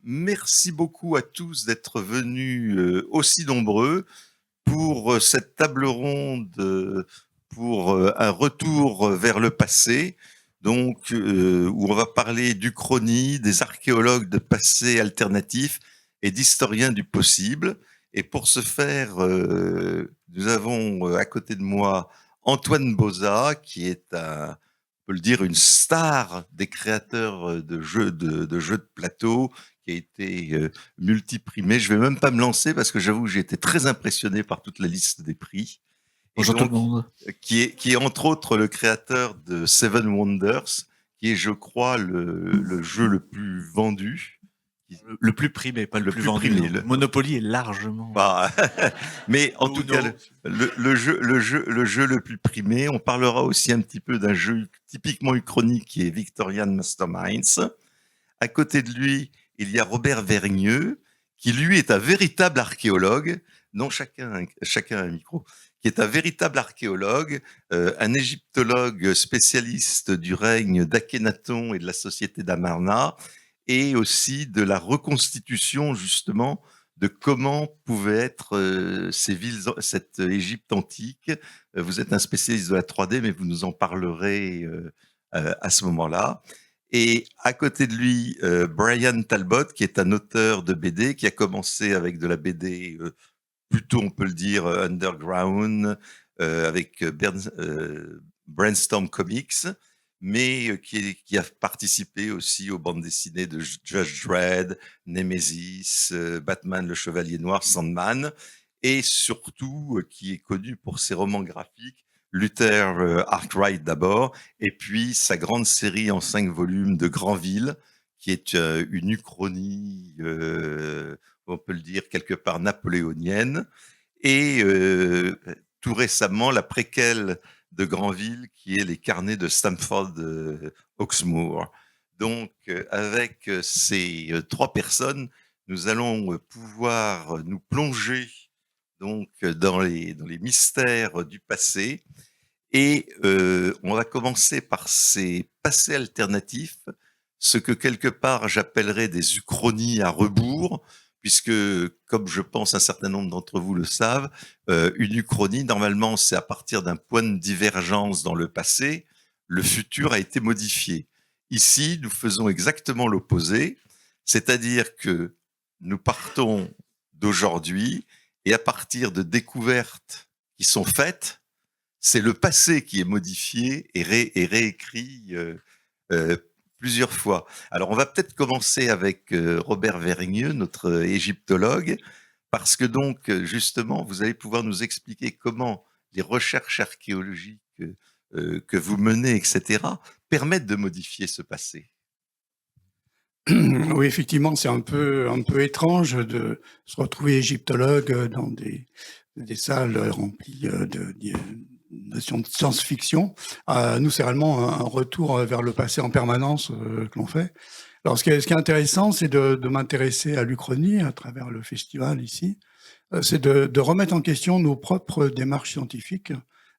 Merci beaucoup à tous d'être venus aussi nombreux pour cette table ronde, pour un retour vers le passé, donc où on va parler d'Uchronie, des archéologues de passé alternatif et d'historiens du possible. Et pour ce faire, nous avons à côté de moi Antoine Boza, qui est on peut le dire, une star des créateurs de jeux de plateau, qui a été multiprimé. Je vais même pas me lancer parce que j'avoue que j'ai été très impressionné par toute la liste des prix. Et Bonjour tout le donc, monde. qui est entre autres le créateur de Seven Wonders, qui est, je crois, le jeu le plus vendu, Le plus primé, pas le le plus plus vendu. primé. Non. Monopoly est largement. Bah, mais en tout cas, Uno. le jeu le plus primé. On parlera aussi un petit peu d'un jeu typiquement uchronique qui est Victorian Masterminds. À côté de lui, il y a Robert Vergneux, qui lui est un véritable archéologue, non chacun un micro, qui est un véritable archéologue, un égyptologue spécialiste du règne d'Akhenaton et de la société d'Amarna, et aussi de la reconstitution justement de comment pouvaient être ces villes, cette Égypte antique. Vous êtes un spécialiste de la 3D, mais vous nous en parlerez à ce moment-là. Et à côté de lui, Brian Talbot, qui est un auteur de BD, qui a commencé avec de la BD plutôt, on peut le dire, underground, avec Brainstorm Comics, mais qui a participé aussi aux bandes dessinées de Judge Dredd, Nemesis, Batman le Chevalier Noir, Sandman, et surtout qui est connu pour ses romans graphiques, Luther Arkwright d'abord, et puis sa grande série en 5 volumes de Granville, qui est une uchronie, on peut le dire quelque part napoléonienne, et tout récemment la préquelle de Granville, qui est les carnets de Stamford Oxmoor. Donc, avec ces 3 personnes, nous allons pouvoir nous plonger donc dans les mystères du passé. Et on va commencer par ces passés alternatifs, ce que quelque part j'appellerais des uchronies à rebours, puisque, comme je pense un certain nombre d'entre vous le savent, une uchronie, normalement, c'est à partir d'un point de divergence dans le passé, le futur a été modifié. Ici, nous faisons exactement l'opposé, c'est-à-dire que nous partons d'aujourd'hui et à partir de découvertes qui sont faites, c'est le passé qui est modifié et réécrit euh, plusieurs fois. Alors, on va peut-être commencer avec Robert Vergneux, notre égyptologue, parce que donc, justement, vous allez pouvoir nous expliquer comment les recherches archéologiques que vous menez, etc., permettent de modifier ce passé. Oui, effectivement, c'est un peu étrange de se retrouver égyptologue dans des salles remplies de notions de science-fiction. Nous, c'est réellement un retour vers le passé en permanence que l'on fait. Alors, ce qui est intéressant, c'est de m'intéresser à l'Uchronie à travers le festival ici. C'est de remettre en question nos propres démarches scientifiques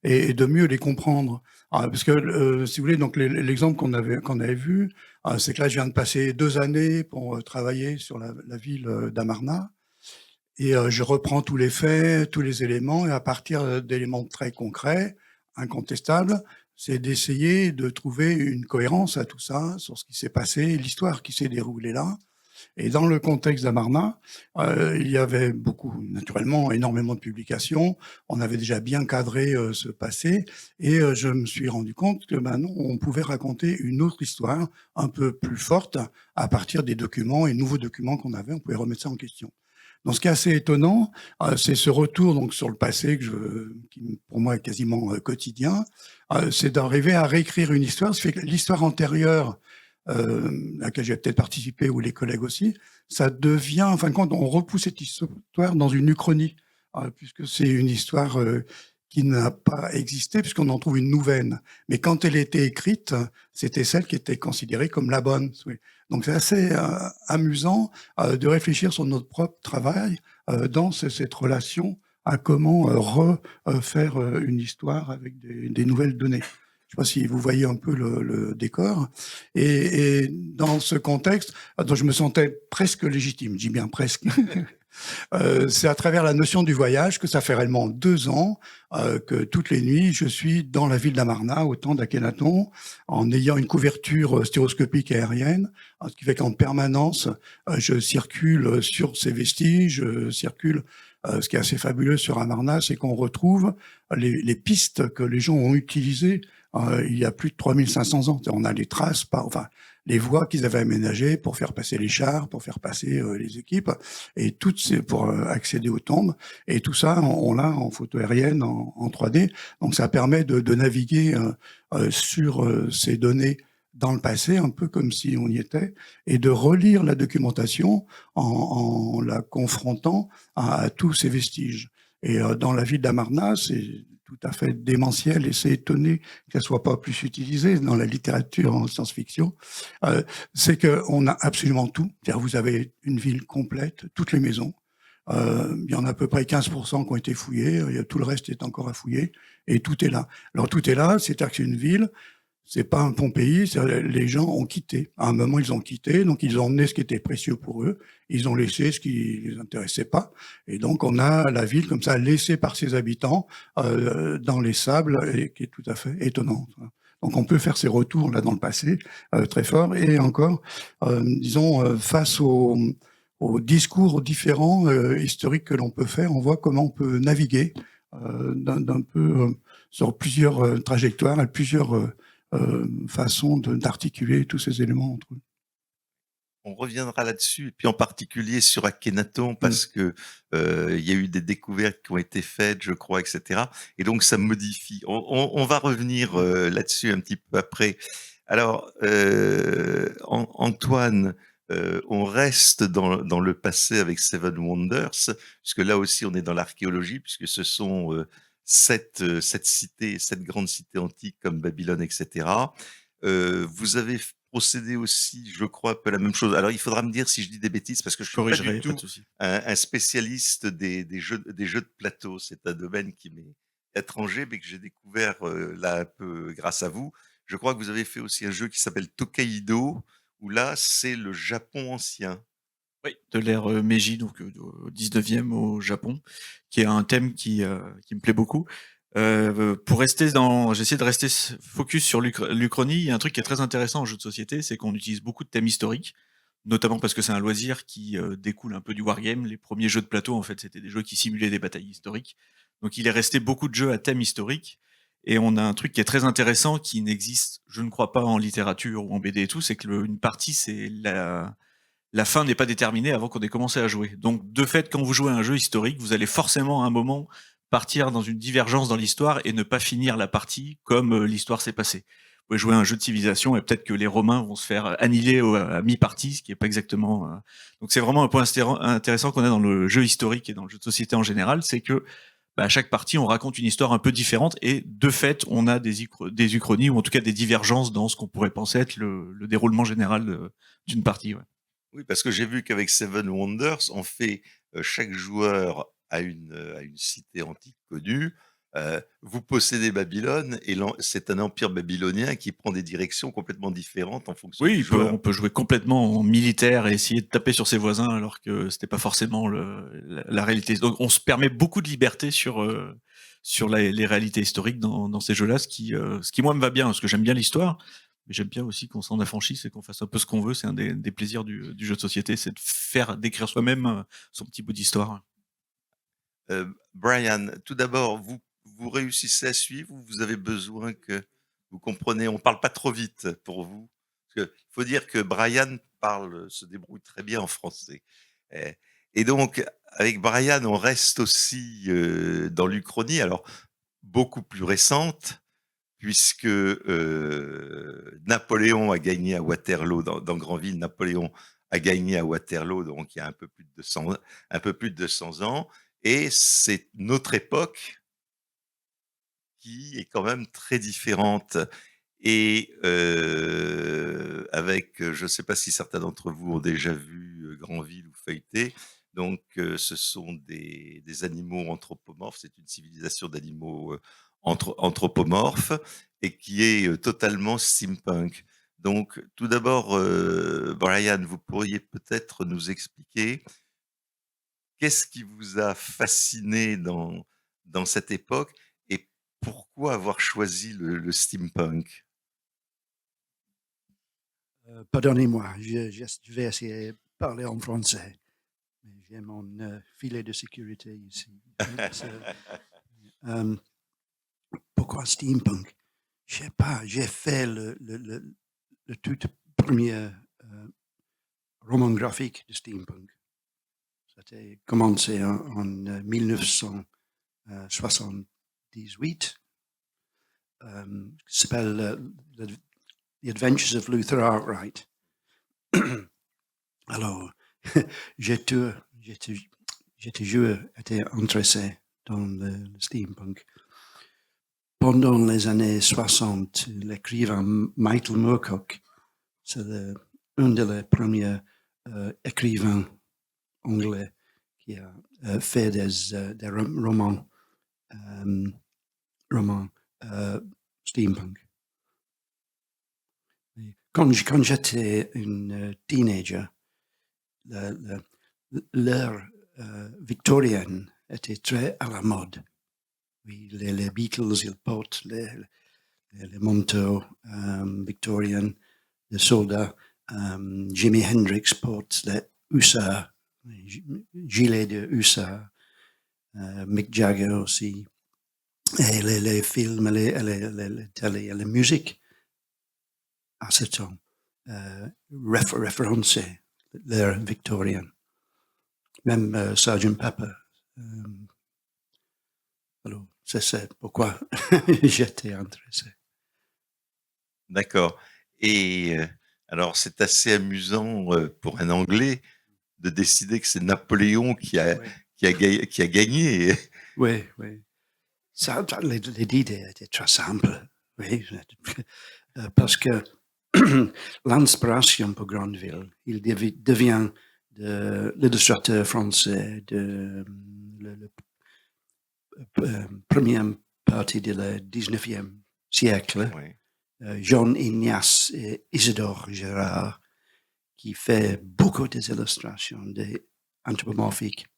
et de mieux les comprendre. Parce que, si vous voulez, donc l'exemple qu'on avait vu, c'est que là, je viens de passer 2 années pour travailler sur la ville d'Amarna et je reprends tous les faits, tous les éléments et à partir d'éléments très concrets, incontestables, c'est d'essayer de trouver une cohérence à tout ça, sur ce qui s'est passé, l'histoire qui s'est déroulée là. Et dans le contexte d'Amarna, il y avait beaucoup, naturellement, énormément de publications. On avait déjà bien cadré ce passé et je me suis rendu compte que maintenant, on pouvait raconter une autre histoire, un peu plus forte, à partir des documents et nouveaux documents qu'on avait. On pouvait remettre ça en question. Donc, ce qui est assez étonnant, c'est ce retour donc sur le passé qui pour moi est quasiment quotidien. C'est d'arriver à réécrire une histoire. Ce qui fait que l'histoire antérieure à laquelle j'ai peut-être participé, ou les collègues aussi, ça devient, en fin de compte, on repousse cette histoire dans une uchronie, puisque c'est une histoire qui n'a pas existé, puisqu'on en trouve une nouvelle. Mais quand elle était écrite, c'était celle qui était considérée comme la bonne. Oui. Donc c'est assez amusant de réfléchir sur notre propre travail dans cette relation à comment refaire une histoire avec des nouvelles données. sais pas si vous voyez un peu le décor. Et dans ce contexte, dont je me sentais presque légitime, je dis bien presque. C'est à travers la notion du voyage que ça fait réellement 2 ans que toutes les nuits, je suis dans la ville d'Amarna, au temps d'Akhenaton, en ayant une couverture stéréoscopique aérienne, ce qui fait qu'en permanence, je circule sur ces vestiges, je circule. Ce qui est assez fabuleux sur Amarna, c'est qu'on retrouve les pistes que les gens ont utilisées il y a plus de 3500 ans. On a les traces, enfin, les voies qu'ils avaient aménagées pour faire passer les chars, pour faire passer les équipes, et toutes ces pour accéder aux tombes. Et tout ça, on l'a en photo aérienne, en 3D. Donc ça permet de naviguer sur ces données dans le passé, un peu comme si on y était, et de relire la documentation en la confrontant à tous ces vestiges. Et dans la ville d'Amarna, c'est tout à fait démentiel et c'est étonné qu'elle soit pas plus utilisée dans la littérature en science-fiction. C'est qu'on a absolument tout. C'est-à-dire vous avez une ville complète, toutes les maisons. Il y en a à peu près 15% qui ont été fouillés. Tout le reste est encore à fouiller et tout est là. Alors tout est là, c'est-à-dire que c'est une ville. C'est pas un Pompéi, les gens ont quitté. À un moment, ils ont quitté, donc ils ont emmené ce qui était précieux pour eux, ils ont laissé ce qui les intéressait pas, et donc on a la ville comme ça laissée par ses habitants dans les sables, et qui est tout à fait étonnante. Donc on peut faire ces retours là dans le passé très fort, et encore, disons, face aux discours différents historiques que l'on peut faire, on voit comment on peut naviguer d'un peu sur plusieurs trajectoires, et plusieurs façon d'articuler tous ces éléments entre eux. On reviendra là-dessus, et puis en particulier sur Akhenaton, Mmh. parce que il y a eu des découvertes qui ont été faites, je crois, etc. Et donc ça modifie. On va revenir là-dessus un petit peu après. Alors, Antoine, on reste dans le passé avec Seven Wonders, puisque là aussi on est dans l'archéologie, puisque ce sont 7 grandes cités antiques comme Babylone, etc. Vous avez procédé aussi, je crois, un peu la même chose. Alors, il faudra me dire si je dis des bêtises, parce que je Je suis pas du corrigerai, pas de tout souci. un spécialiste des jeux de plateau. C'est un domaine qui m'est étranger, mais que j'ai découvert là un peu grâce à vous. Je crois que vous avez fait aussi un jeu qui s'appelle Tokaido, où là, c'est le Japon ancien. Oui, de l'ère Meiji, donc au 19e au Japon, qui est un thème qui me plaît beaucoup. Pour rester j'essaie de rester focus sur l'Uchronie. Il y a un truc qui est très intéressant en jeu de société, c'est qu'on utilise beaucoup de thèmes historiques, notamment parce que c'est un loisir qui découle un peu du wargame. Les premiers jeux de plateau, en fait, c'était des jeux qui simulaient des batailles historiques. Donc il est resté beaucoup de jeux à thème historique. Et on a un truc qui est très intéressant, qui n'existe, je ne crois pas, en littérature ou en BD et tout, c'est que une partie, c'est la fin n'est pas déterminée avant qu'on ait commencé à jouer. Donc, de fait, quand vous jouez à un jeu historique, vous allez forcément à un moment partir dans une divergence dans l'histoire et ne pas finir la partie comme l'histoire s'est passée. Vous pouvez jouer à un jeu de civilisation et peut-être que les Romains vont se faire annihiler à mi-partie, ce qui est pas exactement. Donc, c'est vraiment un point intéressant qu'on a dans le jeu historique et dans le jeu de société en général, c'est que à chaque partie, on raconte une histoire un peu différente et de fait, on a des uchronies ou en tout cas des divergences dans ce qu'on pourrait penser être le déroulement général d'une partie. Ouais. Oui, parce que j'ai vu qu'avec Seven Wonders, on fait chaque joueur à une cité antique connue. Vous possédez Babylone et c'est un empire babylonien qui prend des directions complètement différentes en fonction Oui, du joueur. on peut jouer complètement en militaire et essayer de taper sur ses voisins alors que c'était pas forcément la réalité. Donc on se permet beaucoup de liberté sur les réalités historiques dans ces jeux-là, ce qui moi me va bien, parce que j'aime bien l'histoire, mais j'aime bien aussi qu'on s'en affranchisse et qu'on fasse un peu ce qu'on veut. C'est un des plaisirs du jeu de société, c'est de faire d'écrire soi-même son petit bout d'histoire. Brian, tout d'abord, vous réussissez à suivre ou vous avez besoin que vous compreniez, on parle pas trop vite pour vous? Parce que il faut dire que Brian se débrouille très bien en français. Et, et donc, avec Brian, on reste aussi dans l'Uchronie, alors beaucoup plus récente, puisque Napoléon a gagné à Waterloo, dans Granville, Napoléon a gagné à Waterloo, donc il y a un peu plus de 200 ans, et c'est notre époque qui est quand même très différente. Et avec, je ne sais pas si certains d'entre vous ont déjà vu Granville ou feuilleté. Donc, ce sont des animaux anthropomorphes. C'est une civilisation d'animaux anthropomorphe et qui est totalement steampunk. Donc, tout d'abord, Brian, vous pourriez peut-être nous expliquer qu'est-ce qui vous a fasciné dans cette époque et pourquoi avoir choisi le steampunk? Pardonnez-moi, je vais essayer de parler en français. Mais j'ai mon filet de sécurité ici. Euh, pourquoi steampunk? Je sais pas, j'ai fait le tout premier roman graphique de steampunk. Ça a commencé en 1978. Qui s'appelle The Adventures of Luther Arkwright. Alors, j'étais intéressé dans le steampunk. Pendant les années 60, l'écrivain Michael Moorcock, c'est un des premiers écrivains anglais qui a fait des romans steampunk. Quand j'étais une teenager, l'ère victorienne était très à la mode. Oui, les Beatles, ils portent les manteaux victoriens, les soldats. Jimi Hendrix porte les hussards, gilets de hussards. Mick Jagger aussi. Et les films, les télé, la musique à ce temps référençaient l'ère victorienne. Même Sgt. Pepper. Alors, c'est pourquoi j'étais intéressé. D'accord. Et alors, c'est assez amusant pour un Anglais de décider que c'est Napoléon qui a gagné. Oui, oui. Ça, l'idée était très simple. Oui, parce que l'inspiration pour Grandville, il devient l'illustrateur français de la première partie du 19e siècle. Ouais. Jean-Ignace et Isidore Gérard, qui fait beaucoup des illustrations anthropomorphiques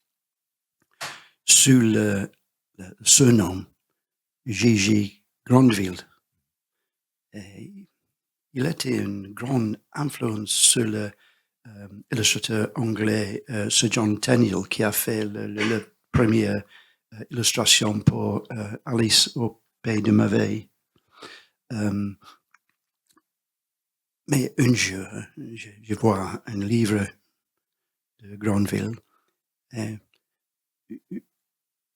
sous le surnom J.J. Grandville. Et il était une grande influence sur l'illustrateur anglais Sir John Tenniel, qui a fait la première illustration pour Alice au Pays de Merveilles. Mais un jour, je vois un livre de Grandville et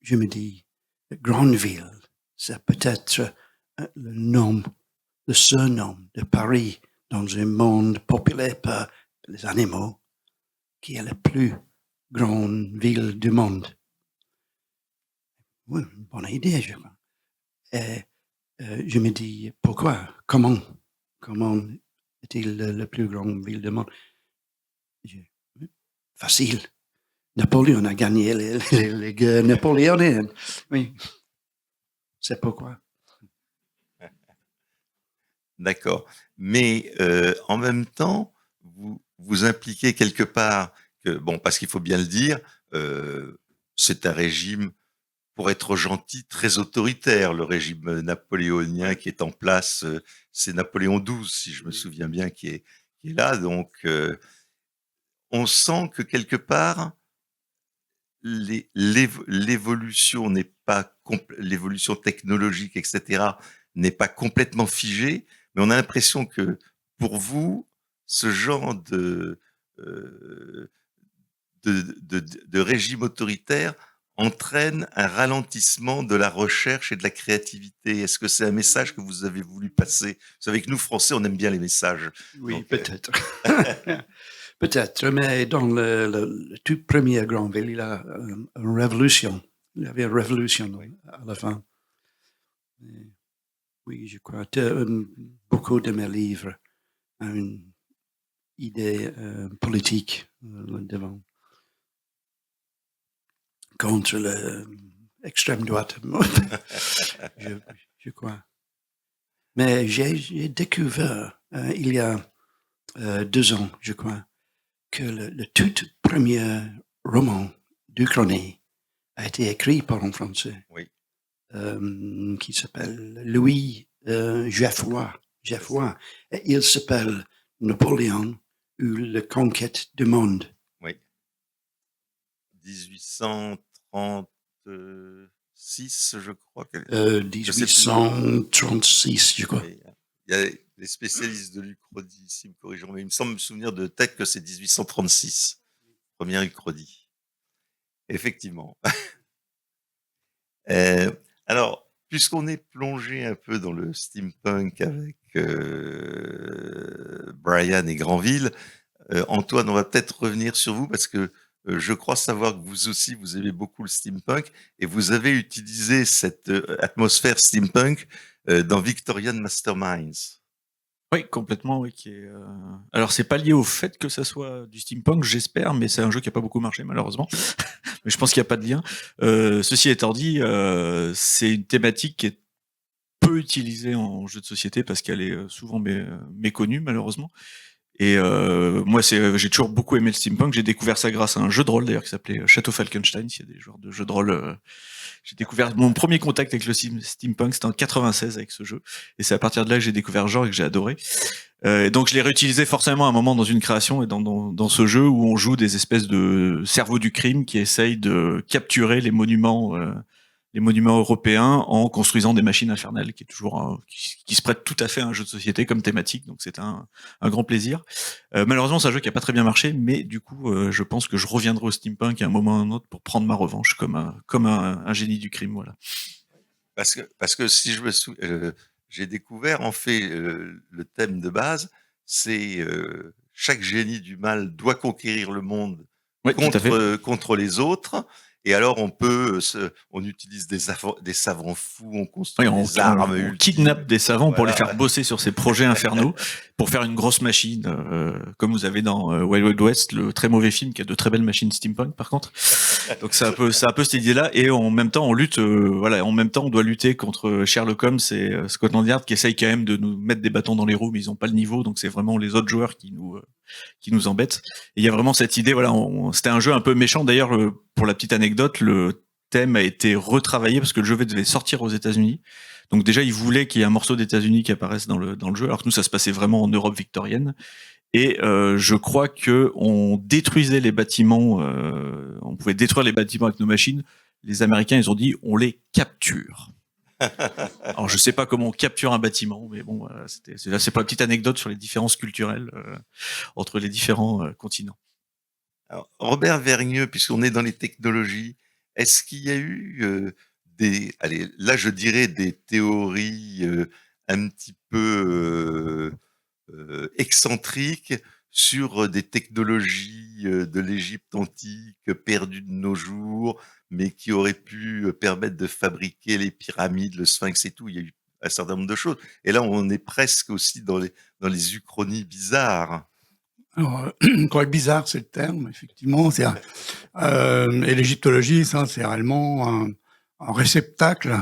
je me dis, Grandville, c'est peut-être le surnom de Paris dans un monde populé par les animaux, qui est la plus grande ville du monde. Oui, une bonne idée, je crois. Et je me dis, pourquoi? Comment est-il la plus grande ville du monde? Facile. Napoléon a gagné les guerres napoléoniennes. Oui. C'est pourquoi. D'accord. Mais en même temps, vous impliquez quelque part que, bon, parce qu'il faut bien le dire, c'est un régime, pour être gentil, très autoritaire, le régime napoléonien qui est en place. C'est Napoléon XII, si je me souviens bien, qui est là. Donc, on sent que quelque part, l'évolution n'est pas l'évolution technologique, etc., n'est pas complètement figée, mais on a l'impression que pour vous, ce genre de régime autoritaire entraîne un ralentissement de la recherche et de la créativité. Est-ce que c'est un message que vous avez voulu passer? Vous savez que nous, Français, on aime bien les messages. Oui, Donc, peut-être. Peut-être, mais dans le tout premier Grandville, il y a une révolution. Il y avait une révolution à la fin. Et oui, je crois que beaucoup de mes livres ont une idée politique devant, contre extrême droite, je crois. Mais j'ai découvert, il y a 2 ans, je crois, que le tout premier roman d'Uchronie a été écrit par un Français. Oui. Qui s'appelle Louis Geoffroy. Et il s'appelle Napoléon ou la conquête du monde. Oui. 1836, je crois. 1836, je crois. Il y a les spécialistes de l'Uchronie ici me corrigeront, mais il me semble me souvenir de tête que c'est 1836, première Uchronie. Effectivement. Alors, puisqu'on est plongé un peu dans le steampunk avec Brian et Granville, Antoine, on va peut-être revenir sur vous parce que je crois savoir que vous aussi, vous aimez beaucoup le steampunk et vous avez utilisé cette atmosphère steampunk dans Victorian Masterminds. Oui, complètement. Oui, alors, c'est pas lié au fait que ça soit du steampunk, j'espère, mais c'est un jeu qui a pas beaucoup marché, malheureusement. Mais je pense qu'il n'y a pas de lien. Ceci étant dit, c'est une thématique qui est peu utilisée en jeu de société parce qu'elle est souvent méconnue, malheureusement. Et moi, j'ai toujours beaucoup aimé le steampunk. J'ai découvert ça grâce à un jeu de rôle, d'ailleurs, qui s'appelait Château Falkenstein. S'il y a des joueurs de jeux de rôle... J'ai découvert mon premier contact avec le steampunk, c'était en 96 avec ce jeu. Et c'est à partir de là que j'ai découvert le genre et que j'ai adoré. Et donc je l'ai réutilisé forcément à un moment dans une création et dans ce jeu où on joue des espèces de cerveaux du crime qui essayent de capturer les monuments européens en construisant des machines infernales, qui est toujours qui se prête tout à fait à un jeu de société comme thématique. Donc c'est un grand plaisir. Malheureusement, c'est un jeu qui a pas très bien marché, mais du coup, je pense que je reviendrai au steampunk à un moment ou à un autre pour prendre ma revanche comme un génie du crime, voilà. Parce que si je me souviens, j'ai découvert en fait le thème de base, c'est chaque génie du mal doit conquérir le monde Oui, tout à fait. contre les autres. Et alors on utilise des savants fous, on construit Oui, des armes on ultimes. kidnappe des savants pour les Voilà. faire bosser sur ces projets infernaux, pour faire une grosse machine, comme vous avez dans Wild Wild West, le très mauvais film qui a de très belles machines steampunk par contre. Donc c'est un peu cette idée-là, et en même temps on lutte, en même temps on doit lutter contre Sherlock Holmes et Scotland Yard qui essayent quand même de nous mettre des bâtons dans les roues, mais ils ont pas le niveau, donc c'est vraiment les autres joueurs qui nous embêtent. Et il y a vraiment cette idée, voilà, c'était un jeu un peu méchant. D'ailleurs, pour la petite anecdote, le thème a été retravaillé parce que le jeu devait sortir aux États-Unis. Donc déjà, ils voulaient qu'il y ait un morceau d'États-Unis qui apparaisse dans le jeu, alors que nous, ça se passait vraiment en Europe victorienne. Et je crois que on détruisait les bâtiments, on pouvait détruire les bâtiments avec nos machines. Les Américains, ils ont dit, on les capture. Alors je sais pas comment on capture un bâtiment, mais bon, c'est pas une petite anecdote sur les différences culturelles entre les différents continents. Alors, Robert Vergneux, puisqu'on est dans les technologies, est-ce qu'il y a eu là je dirais des théories un petit peu excentriques sur des technologies de l'Égypte antique perdues de nos jours, mais qui auraient pu permettre de fabriquer les pyramides, le sphinx et tout. Il y a eu un certain nombre de choses. Et là, on est presque aussi dans les uchronies bizarres. Alors, je crois que bizarre, c'est le terme, effectivement. Et l'égyptologie, ça, c'est réellement un réceptacle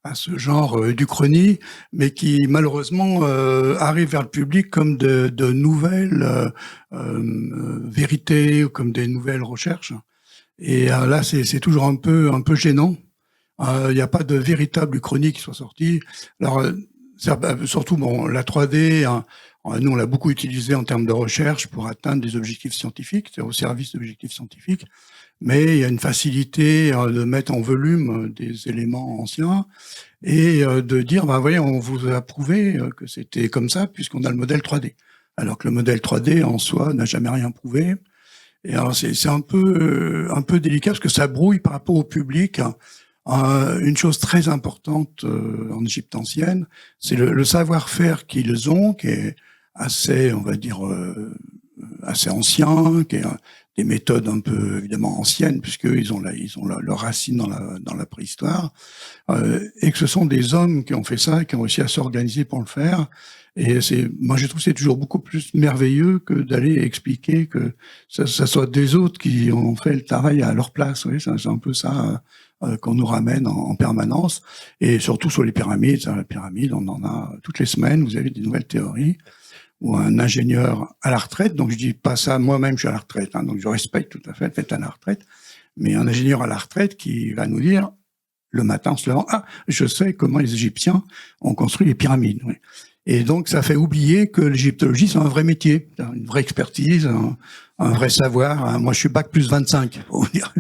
à ce genre d'uchronie, mais qui malheureusement arrive vers le public comme de nouvelles vérités ou comme des nouvelles recherches. Et là, c'est toujours un peu gênant. Il n'y a pas de véritable uchronie qui soit sortie. Alors, surtout, bon, la 3D, nous, on l'a beaucoup utilisé en termes de recherche pour atteindre des objectifs scientifiques, c'est au service d'objectifs scientifiques. Mais il y a une facilité de mettre en volume des éléments anciens et de dire, bah, voyez, on vous a prouvé que c'était comme ça puisqu'on a le modèle 3D. Alors que le modèle 3D en soi n'a jamais rien prouvé. Et alors, c'est un peu délicat parce que ça brouille par rapport au public. Une chose très importante en Égypte ancienne, c'est le savoir-faire qu'ils ont, qui est assez, on va dire, assez ancien, qui est des méthodes un peu évidemment anciennes, puisqu'ils ont leur racine dans la préhistoire, et que ce sont des hommes qui ont fait ça, qui ont réussi à s'organiser pour le faire. Et moi je trouve que c'est toujours beaucoup plus merveilleux que d'aller expliquer que ça soit des autres qui ont fait le travail à leur place. Oui, c'est un peu ça qu'on nous ramène en permanence, et surtout sur les pyramides. La pyramide, on en a toutes les semaines, vous avez des nouvelles théories, ou un ingénieur à la retraite, donc je dis pas ça, moi-même je suis à la retraite, hein, donc je respecte tout à fait le fait à la retraite, mais un ingénieur à la retraite qui va nous dire, le matin en se levant, ah, je sais comment les Égyptiens ont construit les pyramides. Oui. Et donc, ça fait oublier que l'égyptologie, c'est un vrai métier, une vraie expertise, un vrai savoir. Moi, je suis bac plus 25, pour vous dire.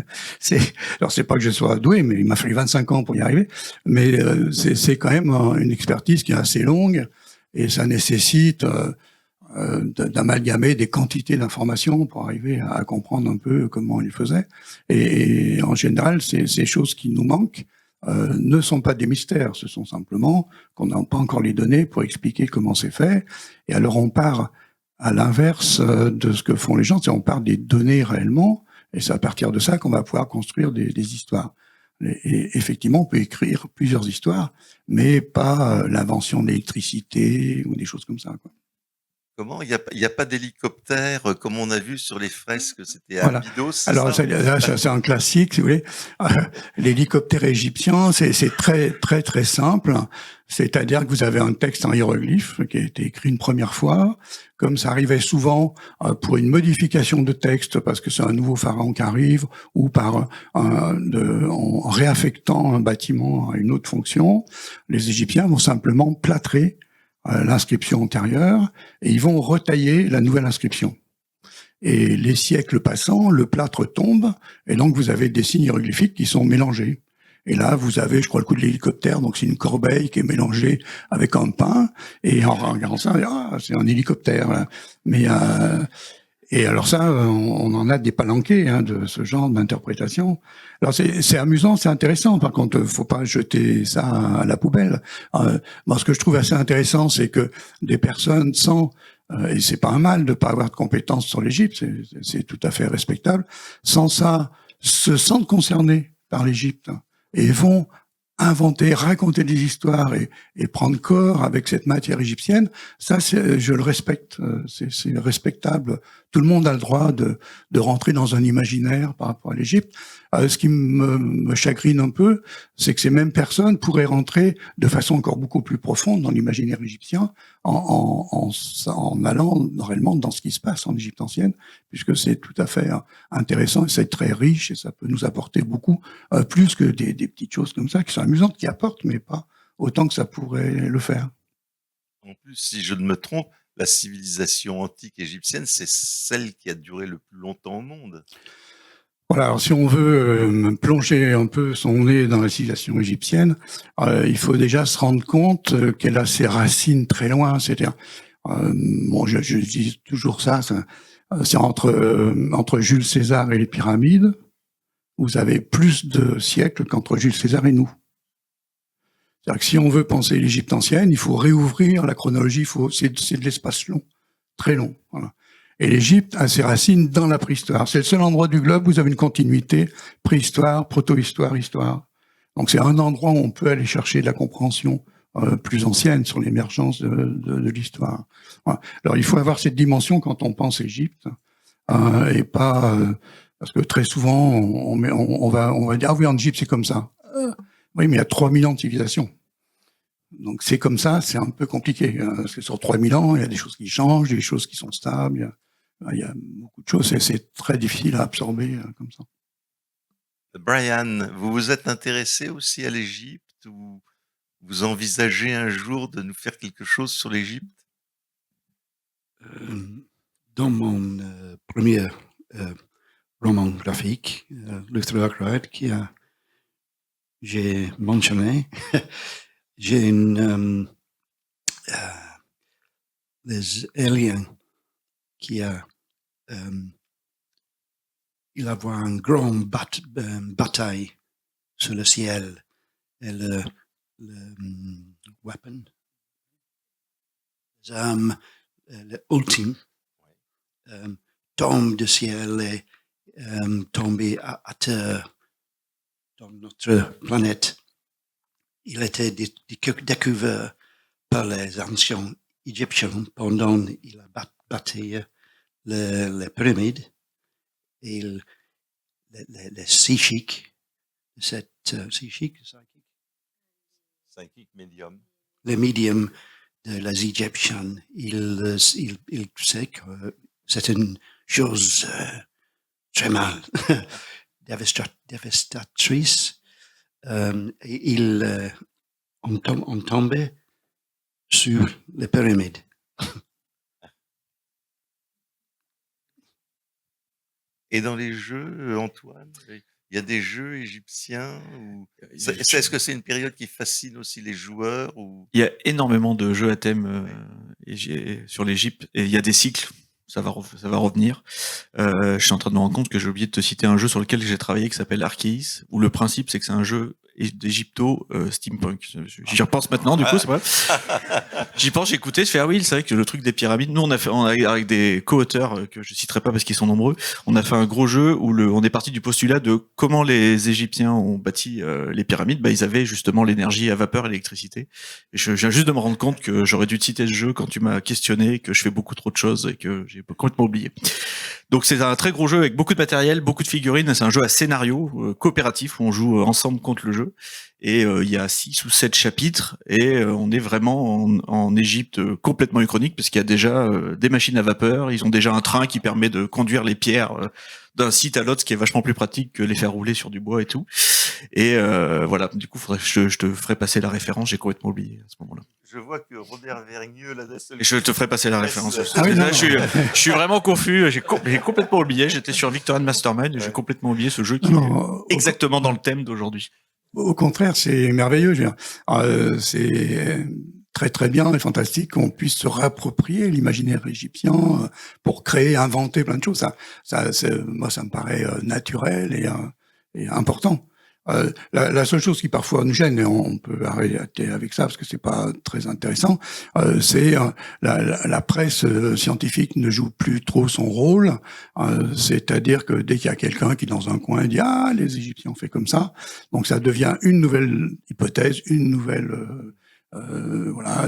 Alors, c'est pas que je sois doué, mais il m'a fallu 25 ans pour y arriver. Mais c'est quand même une expertise qui est assez longue, et ça nécessite d'amalgamer des quantités d'informations pour arriver à comprendre un peu comment il faisait. Et en général, ces choses qui nous manquent ne sont pas des mystères, ce sont simplement qu'on n'a pas encore les données pour expliquer comment c'est fait. Et alors on part à l'inverse de ce que font les gens, c'est on part des données réellement, et c'est à partir de ça qu'on va pouvoir construire des histoires. Et effectivement, on peut écrire plusieurs histoires, mais pas l'invention de l'électricité ou des choses comme ça, quoi. Comment? Il y a pas d'hélicoptère, comme on a vu sur les fresques, c'était à Voilà. Abydos, c'est Alors, ça? là, c'est un classique, si vous voulez. L'hélicoptère égyptien, c'est très, très, très simple. C'est-à-dire que vous avez un texte en hiéroglyphe qui a été écrit une première fois. Comme ça arrivait souvent pour une modification de texte, parce que c'est un nouveau pharaon qui arrive, ou en réaffectant un bâtiment à une autre fonction, les Égyptiens vont simplement plâtrer l'inscription antérieure, et ils vont retailler la nouvelle inscription. Et les siècles passant, le plâtre tombe, et donc vous avez des signes hiéroglyphiques qui sont mélangés. Et là, vous avez, je crois, le coup de l'hélicoptère, donc c'est une corbeille qui est mélangée avec un pain, et en regardant ça, c'est un hélicoptère. Là. Mais et alors ça, on en a des palanqués de ce genre d'interprétation. Alors c'est amusant, c'est intéressant. Par contre, faut pas jeter ça à la poubelle. Moi, ce que je trouve assez intéressant, c'est que des personnes sans et c'est pas un mal de pas avoir de compétences sur l'Égypte, c'est tout à fait respectable. Sans ça, se sentent concernés par l'Égypte et vont inventer, raconter des histoires et prendre corps avec cette matière égyptienne, ça, je le respecte. C'est respectable. Tout le monde a le droit de rentrer dans un imaginaire par rapport à l'Égypte. Ce qui me chagrine un peu, c'est que ces mêmes personnes pourraient rentrer de façon encore beaucoup plus profonde dans l'imaginaire égyptien en allant réellement dans ce qui se passe en Égypte ancienne, puisque c'est tout à fait intéressant et c'est très riche et ça peut nous apporter beaucoup, plus que des petites choses comme ça qui sont amusantes, qui apportent, mais pas autant que ça pourrait le faire. En plus, si je ne me trompe, la civilisation antique égyptienne, c'est celle qui a duré le plus longtemps au monde. Voilà, alors si on veut plonger un peu son nez dans la civilisation égyptienne, il faut déjà se rendre compte qu'elle a ses racines très loin. C'est-à-dire, bon, je dis toujours ça, c'est entre Jules César et les pyramides, vous avez plus de siècles qu'entre Jules César et nous. C'est-à-dire que si on veut penser l'Égypte ancienne, il faut réouvrir la chronologie, c'est de l'espace long, très long. Voilà. Et l'Égypte a ses racines dans la préhistoire. C'est le seul endroit du globe où vous avez une continuité préhistoire, proto-histoire, histoire. Donc c'est un endroit où on peut aller chercher de la compréhension plus ancienne sur l'émergence de l'histoire. Voilà. Alors il faut avoir cette dimension quand on pense Égypte, et pas parce que très souvent on va dire ah oui en Égypte c'est comme ça. Oui mais il y a 3000 ans de civilisation. Donc c'est comme ça, c'est un peu compliqué. Parce que sur 3000 ans, il y a des choses qui changent, des choses qui sont stables, il y a beaucoup de choses et c'est très difficile à absorber comme ça. Brian, vous vous êtes intéressé aussi à l'Égypte ou vous envisagez un jour de nous faire quelque chose sur l'Égypte? Dans mon premier roman graphique, Luther Arkwright, j'ai mentionné, j'ai les aliens qui il a voir une grande bataille sur le ciel et le weapon, les armes, l'ultime tombe du ciel et tombe à terre dans notre planète. Il était découvert par les anciens Égyptiens pendant qu'il a bâti les pyramides et les psychiques cette psychique, Psychic medium. le médium de les Égyptiens. Il sait que c'est une chose très mal, dévastatrice. Et on tombait sur les pyramides. Et dans les jeux, Antoine, il y a des jeux égyptiens ou... Est-ce que c'est une période qui fascine aussi les joueurs ou... Il y a énormément de jeux à thème sur l'Égypte, et il y a des cycles. Ça va revenir. Je suis en train de me rendre compte que j'ai oublié de te citer un jeu sur lequel j'ai travaillé qui s'appelle Arceis, où le principe c'est que c'est un jeu d'Égypto steampunk. J'y repense maintenant, du coup, c'est vrai. J'y pense, j'ai écouté, je fais ah oui, c'est vrai que le truc des pyramides. Nous, on a avec des co-auteurs que je citerai pas parce qu'ils sont nombreux, on a fait un gros jeu où on est parti du postulat de comment les Égyptiens ont bâti les pyramides. Bah, ils avaient justement l'énergie à vapeur et l'électricité. Et je viens juste de me rendre compte que j'aurais dû te citer ce jeu quand tu m'as questionné, que je fais beaucoup trop de choses et que j'ai complètement oublié. Donc c'est un très gros jeu avec beaucoup de matériel, beaucoup de figurines. C'est un jeu à scénario coopératif où on joue ensemble contre le jeu. Et il y a 6 ou 7 chapitres et on est vraiment en Égypte complètement uchronique parce qu'il y a déjà des machines à vapeur. Ils ont déjà un train qui permet de conduire les pierres d'un site à l'autre, ce qui est vachement plus pratique que les faire rouler sur du bois et tout. Et voilà, du coup, faudrait que je te ferai passer la référence. J'ai complètement oublié à ce moment-là. Je vois que Robert Vergneux, là, et je te ferai passer la référence. Ah oui, non, je suis vraiment confus. J'ai complètement oublié. J'étais sur Victorian Mastermind et j'ai complètement oublié ce jeu qui est exactement dans le thème d'aujourd'hui. Au contraire, c'est merveilleux. Je veux dire. C'est très très bien et fantastique qu'on puisse se réapproprier l'imaginaire égyptien pour créer, inventer plein de choses. Moi, ça me paraît naturel et important. La seule chose qui parfois nous gêne, et on peut arrêter avec ça parce que c'est pas très intéressant, c'est la presse scientifique ne joue plus trop son rôle. C'est-à-dire que dès qu'il y a quelqu'un qui dans un coin dit ah les Égyptiens ont fait comme ça, donc ça devient une nouvelle hypothèse, une nouvelle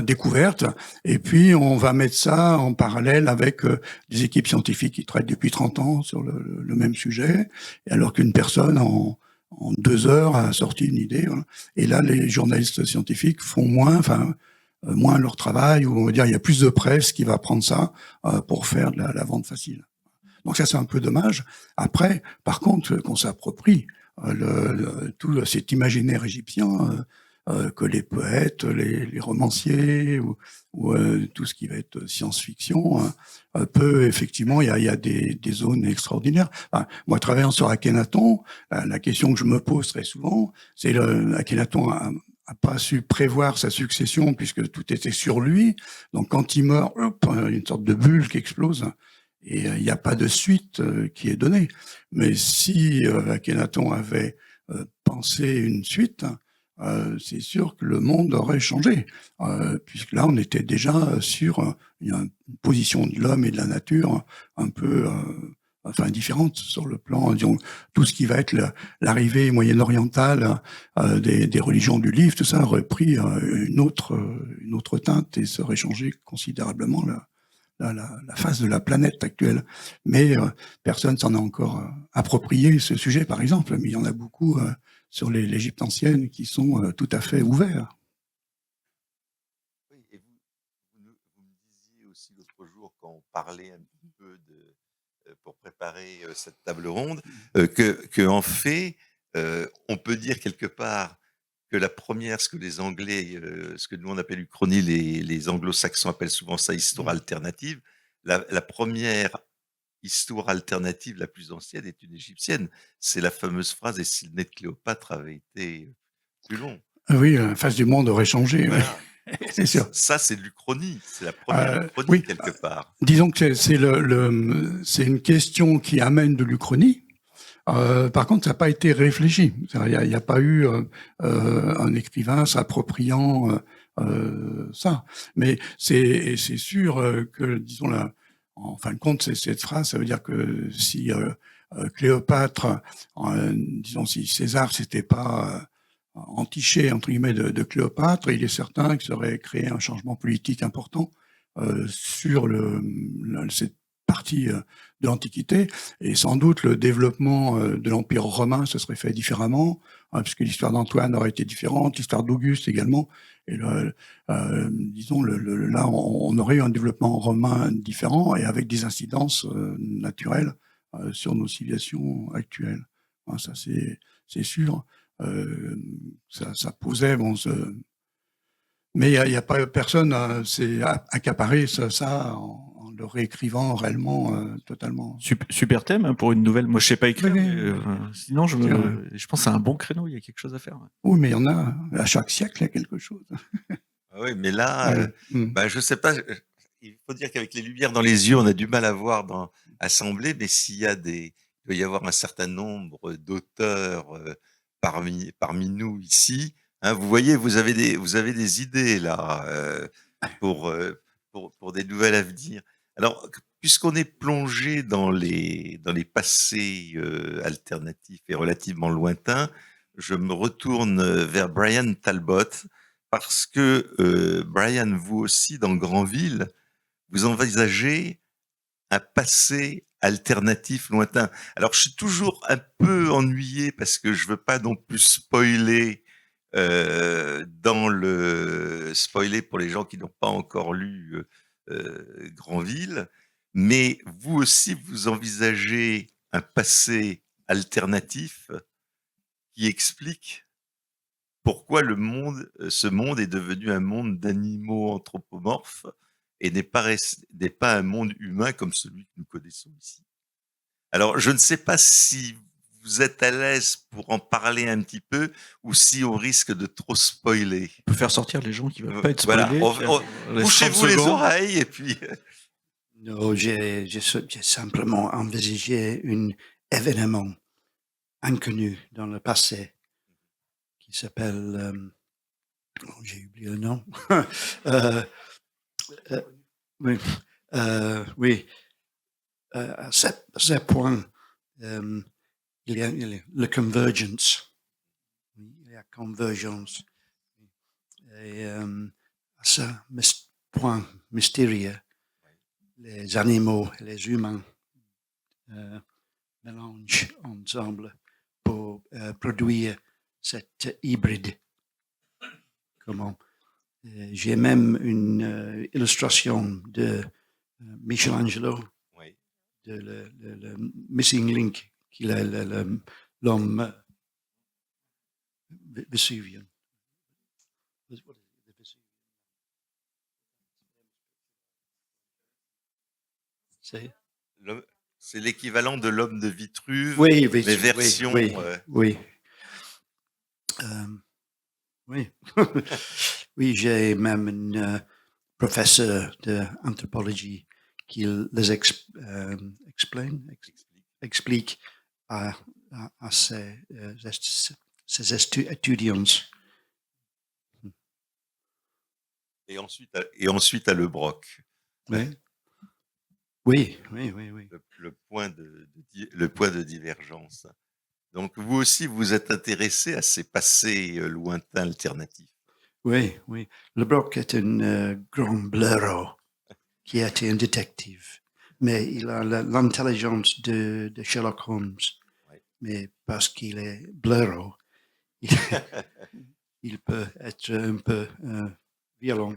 découverte, et puis on va mettre ça en parallèle avec des équipes scientifiques qui traitent depuis 30 ans sur le même sujet, alors qu'une personne en 2 heures a sorti une idée. Voilà. Et là, les journalistes scientifiques font moins leur travail, ou on va dire il y a plus de presse qui va prendre ça pour faire de la vente facile. Donc ça, c'est un peu dommage. Après, par contre, qu'on s'approprie tout cet imaginaire égyptien, que les poètes, les romanciers ou tout ce qui va être science-fiction peut effectivement, il y a des zones extraordinaires. Enfin, moi, travaillant sur Akhenaton, la question que je me pose très souvent, c'est Akhenaton a pas su prévoir sa succession puisque tout était sur lui. Donc quand il meurt, une sorte de bulle qui explose. Et il n'y a pas de suite qui est donnée. Mais si Akhenaton avait pensé une suite, c'est sûr que le monde aurait changé, puisque là on était déjà sur une position de l'homme et de la nature un peu différente sur le plan, disons, tout ce qui va être l'arrivée moyen-orientale des religions du livre, tout ça aurait pris une autre teinte et serait changé considérablement la face de la planète actuelle. Mais personne s'en a encore approprié ce sujet, par exemple, mais il y en a beaucoup sur l'Égypte ancienne qui sont tout à fait ouverts. Oui, et vous me disiez aussi l'autre jour, quand on parlait un petit peu pour préparer cette table ronde, que en fait, on peut dire quelque part que la première, ce que les Anglais, ce que nous on appelle uchronie, les Anglo-Saxons appellent souvent ça histoire alternative, la première histoire alternative la plus ancienne est une égyptienne. C'est la fameuse phrase « Et si le nez de Cléopâtre avait été plus long ?» Oui, la face du monde aurait changé. Voilà. C'est sûr. Ça, c'est de l'Uchronie. C'est la première Uchronie, oui. quelque part. Disons que c'est une question qui amène de l'Uchronie. Par contre, ça n'a pas été réfléchi. Il n'y a pas eu un écrivain s'appropriant ça. Mais c'est sûr que, disons, en fin de compte, cette phrase, ça veut dire que si Cléopâtre, disons, si César s'était pas entiché, entre guillemets, de Cléopâtre, il est certain qu'il aurait créé un changement politique important sur cette partie de l'Antiquité. Et sans doute le développement de l'Empire romain se serait fait différemment, puisque l'histoire d'Antoine aurait été différente, l'histoire d'Auguste également. Et disons, là, on aurait eu un développement romain différent et avec des incidences naturelles sur nos civilisations actuelles. Ça, c'est sûr. Ça posait, mais il n'y a pas personne s'est accaparé ça en le réécrivant réellement totalement. Super thème pour une nouvelle. Moi, je sais pas écrire, Oui, mais sinon, je pense que c'est un bon créneau. Il y a quelque chose à faire. Oui, mais il y en a. À chaque siècle, il y a quelque chose. Ah oui, mais là, je sais pas. Il faut dire qu'avec les lumières dans les yeux, on a du mal à voir dans Assemblée, mais il doit y avoir un certain nombre d'auteurs parmi nous ici. Hein, vous voyez, vous avez des idées là pour, pour des nouvelles à venir. Alors, puisqu'on est plongé dans les passés alternatifs et relativement lointains, je me retourne vers Brian Talbot parce que Brian, vous aussi, dans Granville, vous envisagez un passé alternatif lointain. Alors, je suis toujours un peu ennuyé parce que je veux pas non plus spoiler spoiler pour les gens qui n'ont pas encore lu Granville, mais vous aussi, vous envisagez un passé alternatif qui explique pourquoi ce monde est devenu un monde d'animaux anthropomorphes et n'est pas un monde humain comme celui que nous connaissons ici. Alors, je ne sais pas si vous êtes à l'aise pour en parler un petit peu ou si on risque de trop spoiler. On peut faire sortir les gens qui ne veulent pas être spoilés. Voilà, bouchez-vous les oreilles et puis... Non, j'ai simplement envisagé un événement inconnu dans le passé qui s'appelle... j'ai oublié le nom. Oui. À ce point, il y a le convergence. Il y a convergence. Et à ce point mystérieux, les animaux et les humains mélangent ensemble pour produire cet hybride. Comment? J'ai même une illustration de Michelangelo, de le Missing Link, qu'il a l'homme Vesuvian. C'est l'équivalent de l'homme de Vitruve, oui, mais version... Oui. Oui. Oui, j'ai même un professeur d'anthropologie qui les explique à ses étudiants. Et ensuite à Le Broc. Oui. Le point de divergence. Donc, vous aussi, vous êtes intéressé à ces passés lointains alternatifs. Oui. Le Broc est un grand blaireau qui a été un détective, mais il a l'intelligence de Sherlock Holmes. Oui. Mais parce qu'il est blaireau, il peut être un peu violent.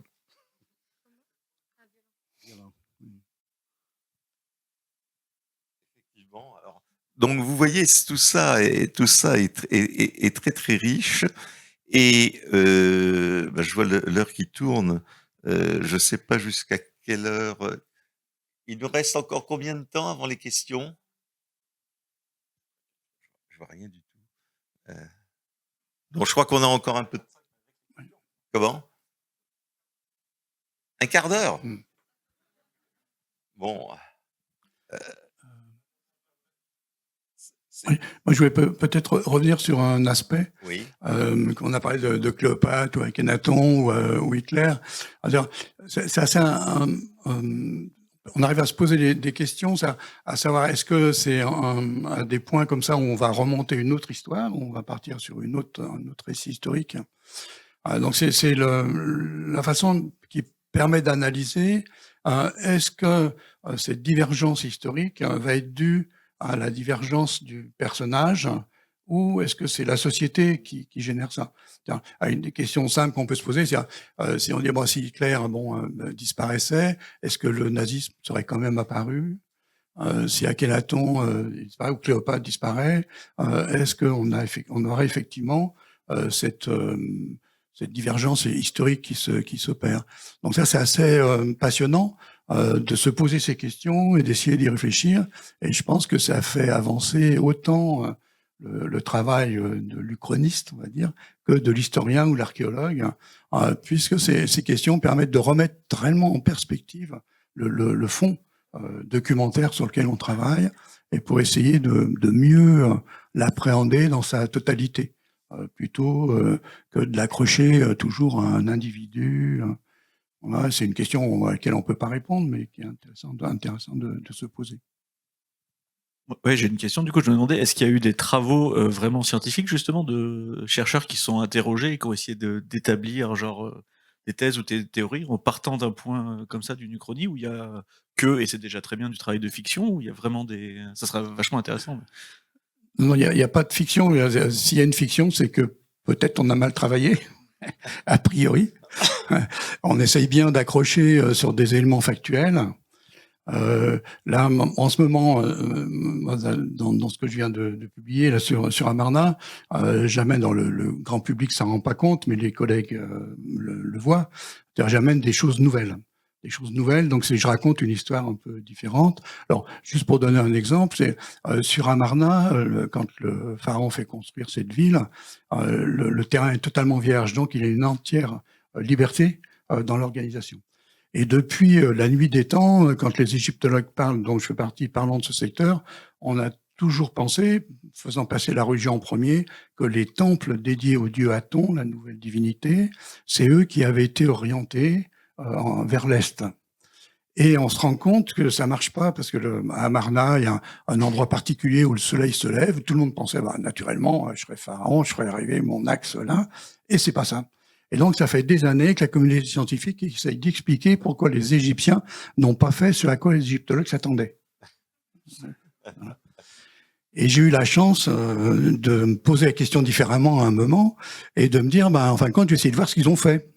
Effectivement. Alors, donc, vous voyez, tout ça est très, très riche. Et je vois l'heure qui tourne. Je ne sais pas jusqu'à quelle heure. Il nous reste encore combien de temps avant les questions? Je vois rien du tout. Donc, je crois qu'on a encore un peu de... Comment? Un quart d'heure? Bon. Oui. Moi, je voulais peut-être revenir sur un aspect. Oui. Qu'on a parlé de Cléopâtre ou Akhenaton ou Hitler. C'est assez on arrive à se poser des questions, à savoir est-ce que c'est à des points comme ça où on va remonter une autre histoire, où on va partir sur un autre récit historique. Donc c'est la façon qui est permet d'analyser est-ce que cette divergence historique va être due à la divergence du personnage ou est-ce que c'est la société qui génère ça? Une des questions simples qu'on peut se poser, c'est si on dit bon, si Hitler disparaissait, est-ce que le nazisme serait quand même apparu? Si Akhenaton disparaît ou Cléopâtre disparaît, est-ce qu'on aurait effectivement cette divergence historique qui s'opère? Donc ça, c'est assez passionnant de se poser ces questions et d'essayer d'y réfléchir. Et je pense que ça fait avancer autant le travail de l'uchroniste, on va dire, que de l'historien ou l'archéologue, puisque ces questions permettent de remettre réellement en perspective le fond documentaire sur lequel on travaille et pour essayer de mieux l'appréhender dans sa totalité, plutôt que de l'accrocher toujours à un individu. Voilà, c'est une question à laquelle on ne peut pas répondre, mais qui est intéressant de se poser. Ouais, j'ai une question. Du coup, je me demandais, est-ce qu'il y a eu des travaux vraiment scientifiques, justement, de chercheurs qui sont interrogés et qui ont essayé d'établir, genre, des thèses ou des théories en partant d'un point comme ça d'une uchronie où il y a et c'est déjà très bien, du travail de fiction, où il y a vraiment ça sera vachement intéressant. Non, il y a pas de fiction. S'il y a une fiction, c'est que peut-être on a mal travaillé, a priori. On essaye bien d'accrocher sur des éléments factuels. Là, en ce moment, dans ce que je viens de publier là sur Amarna, jamais dans le grand public ça rend pas compte, mais les collègues le voient. J'amène des choses nouvelles. Donc je raconte une histoire un peu différente. Alors, juste pour donner un exemple, c'est sur Amarna, quand le pharaon fait construire cette ville, le terrain est totalement vierge, donc il y a une entière liberté dans l'organisation. Et depuis la nuit des temps, quand les égyptologues parlent, dont je fais partie, parlant de ce secteur, on a toujours pensé, faisant passer la religion en premier, que les temples dédiés au dieu Aton, la nouvelle divinité, c'est eux qui avaient été orientés vers l'est. Et on se rend compte que ça marche pas parce que à Amarna, il y a un endroit particulier où le soleil se lève. Tout le monde pensait, naturellement, je serais pharaon, je ferais arriver mon axe là, et c'est pas ça. Et donc, ça fait des années que la communauté scientifique essaye d'expliquer pourquoi les Égyptiens n'ont pas fait ce à quoi les égyptologues s'attendaient. Voilà. Et j'ai eu la chance de me poser la question différemment à un moment et de me dire, en fin de compte, je vais essayer de voir ce qu'ils ont fait.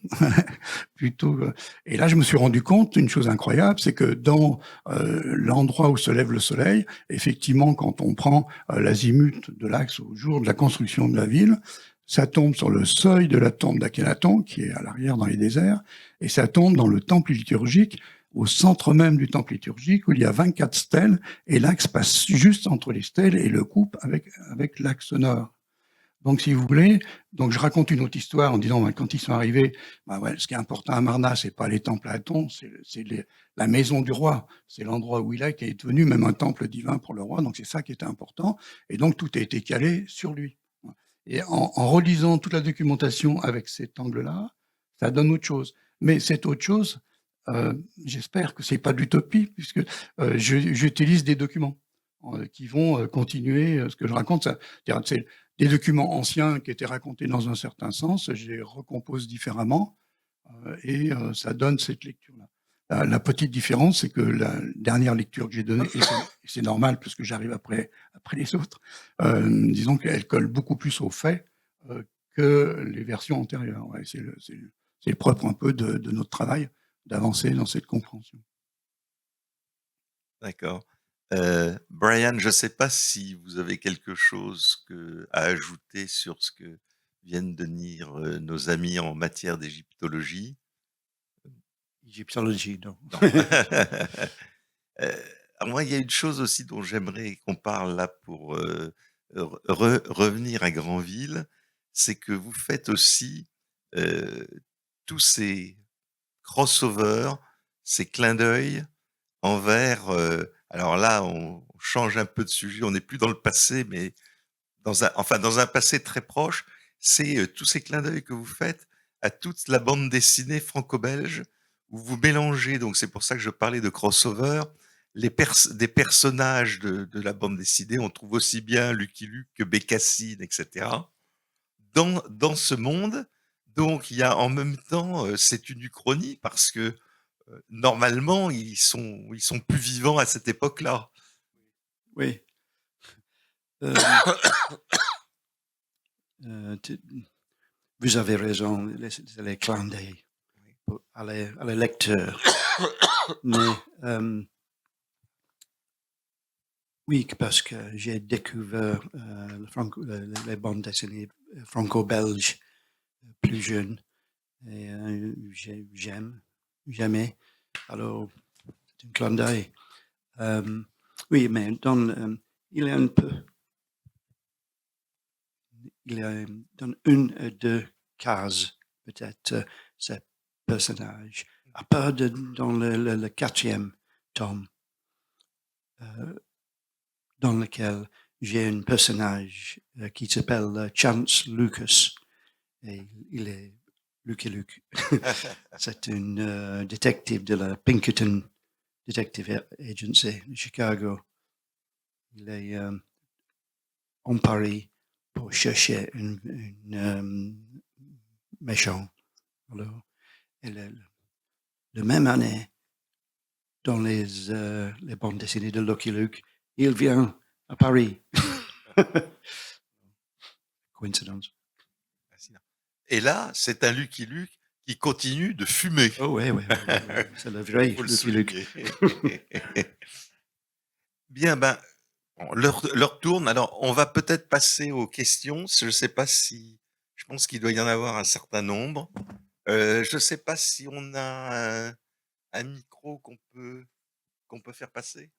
Plutôt. Et là, je me suis rendu compte d'une chose incroyable, c'est que dans l'endroit où se lève le soleil, effectivement, quand on prend l'azimut de l'axe au jour de la construction de la ville, ça tombe sur le seuil de la tombe d'Akhenaton, qui est à l'arrière dans les déserts, et ça tombe dans le temple liturgique, au centre même du temple liturgique, où il y a 24 stèles, et l'axe passe juste entre les stèles et le coupe avec l'axe nord. Donc, si vous voulez, je raconte une autre histoire en disant, quand ils sont arrivés, ce qui est important à Amarna, c'est pas les temples à Aton, c'est la maison du roi. C'est l'endroit où il est, qui est devenu même un temple divin pour le roi. Donc, c'est ça qui était important. Et donc, tout a été calé sur lui. Et en relisant toute la documentation avec cet angle-là, ça donne autre chose. Mais cette autre chose, j'espère que c'est pas d'utopie, puisque j'utilise des documents qui vont continuer ce que je raconte. C'est des documents anciens qui étaient racontés dans un certain sens, je les recompose différemment, et ça donne cette lecture-là. La petite différence, c'est que la dernière lecture que j'ai donnée, et c'est normal parce que j'arrive après les autres, disons qu'elle colle beaucoup plus aux faits que les versions antérieures. Ouais, c'est le propre un peu de notre travail, d'avancer dans cette compréhension. D'accord. Brian, je ne sais pas si vous avez quelque chose à ajouter sur ce que viennent de dire nos amis en matière d'égyptologie. Égyptologie, non. Alors moi, il y a une chose aussi dont j'aimerais qu'on parle là pour revenir à Granville, c'est que vous faites aussi tous ces crossovers, ces clins d'œil envers. Alors là, on change un peu de sujet, on n'est plus dans le passé, mais dans un passé très proche. C'est tous ces clins d'œil que vous faites à toute la bande dessinée franco-belge, où vous mélangez, donc c'est pour ça que je parlais de crossover, des personnages de la bande dessinée. On trouve aussi bien Lucky Luke que Bécassine, etc. Dans ce monde Donc il y a en même temps, c'est une uchronie parce que, normalement ils sont plus vivants à cette époque-là. Oui. Euh, tu- vous avez raison, les clins d'œil à les lecteurs. Mais oui, parce que j'ai découvert les bandes dessinées franco-belges plus jeunes et j'aimais. Alors, c'est un clin d'œil. Oui, mais il y a un peu, il y a dans une ou deux cases, peut-être, ce personnage, à part dans le quatrième tome, dans lequel j'ai un personnage qui s'appelle Chance Lucas, et il est Lucky Luke. C'est un détective de la Pinkerton Detective Agency de Chicago. Il est en Paris pour chercher un méchant. Alors, la même année, dans les bandes dessinées de Lucky Luke, il vient à Paris. Coïncidence. Et là, c'est un Lucky Luke qui continue de fumer. Oh oui, c'est le vrai Faut le Lucky Luke. souligner. Bien, ben, bon, l'heure tourne. Alors, on va peut-être passer aux questions. Je ne sais pas si... Je pense qu'il doit y en avoir un certain nombre. Je ne sais pas si on a un micro qu'on peut faire passer.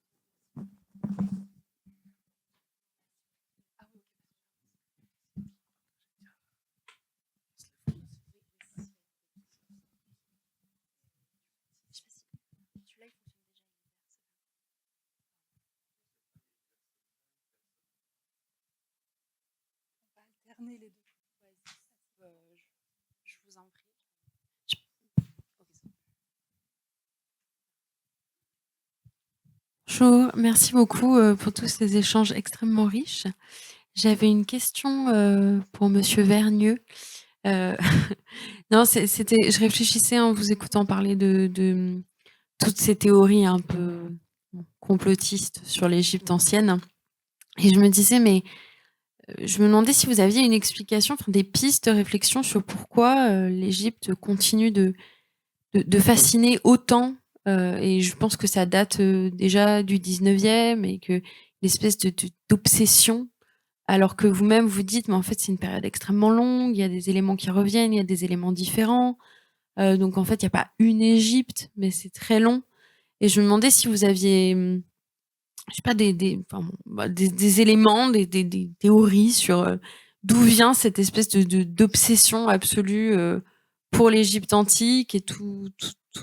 Les deux. Je vous en prie. Bonjour, merci beaucoup pour tous ces échanges extrêmement riches. J'avais une question pour Monsieur Vergneux. Non, c'était, je réfléchissais en vous écoutant parler de toutes ces théories un peu complotistes sur l'Égypte ancienne, et je me disais, mais je me demandais si vous aviez une explication, enfin, des pistes de réflexion sur pourquoi l'Égypte continue de fasciner autant. Et je pense que ça date déjà du 19e et que l'espèce d'obsession, alors que vous-même vous dites, mais en fait c'est une période extrêmement longue, il y a des éléments qui reviennent, il y a des éléments différents. Donc en fait il n'y a pas une Égypte, mais c'est très long. Et je me demandais si vous aviez, je sais pas, des éléments, des théories sur d'où vient cette espèce d'obsession absolue pour l'Égypte antique et tous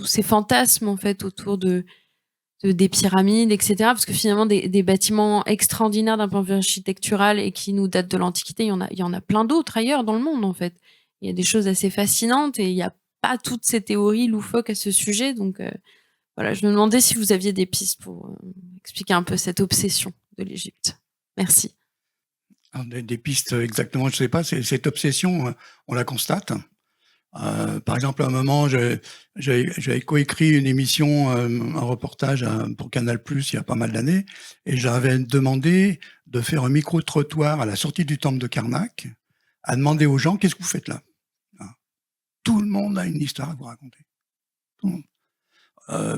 ces fantasmes en fait autour des pyramides, etc. Parce que finalement des bâtiments extraordinaires d'un point de vue architectural et qui nous datent de l'Antiquité, il y en a plein d'autres ailleurs dans le monde en fait. Il y a des choses assez fascinantes et il n'y a pas toutes ces théories loufoques à ce sujet. Donc voilà, je me demandais si vous aviez des pistes pour expliquer un peu cette obsession de l'Égypte. Merci. Alors, des pistes exactement, je ne sais pas, cette obsession, on la constate. Par exemple, à un moment, j'avais coécrit une émission, un reportage pour Canal+, il y a pas mal d'années, et j'avais demandé de faire un micro-trottoir à la sortie du temple de Karnak, à demander aux gens, qu'est-ce que vous faites là? Tout le monde a une histoire à vous raconter. Tout le monde.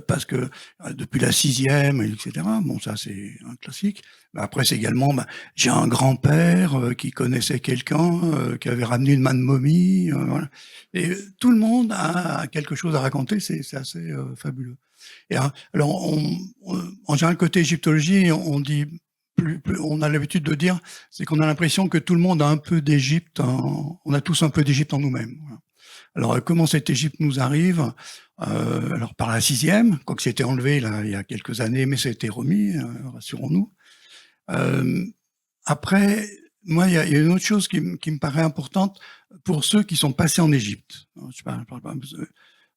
Parce que depuis la 6e, etc., bon, ça c'est un classique. Mais après, c'est également, j'ai un grand-père qui connaissait quelqu'un qui avait ramené une manne momie. Voilà. Et tout le monde a quelque chose à raconter, c'est assez fabuleux. Et alors, en général, côté égyptologie, on dit, on a l'habitude de dire, c'est qu'on a l'impression que tout le monde a un peu d'Égypte, on a tous un peu d'Égypte en nous-mêmes. Voilà. Alors, comment cette Égypte nous arrive? Alors, par la 6e, quoique c'était enlevé là, il y a quelques années, mais ça a été remis, rassurons-nous. Après, moi, il y a une autre chose qui me paraît importante pour ceux qui sont passés en Égypte.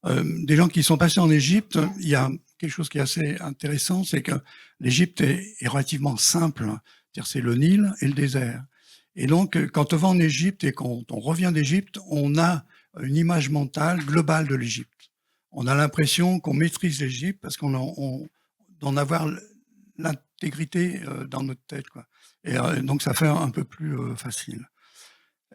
Des gens qui sont passés en Égypte, il y a quelque chose qui est assez intéressant, c'est que l'Égypte est relativement simple. C'est-à-dire, c'est le Nil et le désert. Et donc, quand on va en Égypte et quand on revient d'Égypte, on a une image mentale globale de l'Égypte. On a l'impression qu'on maîtrise l'Égypte parce d'en avoir l'intégrité dans notre tête, quoi. Et donc ça fait un peu plus facile.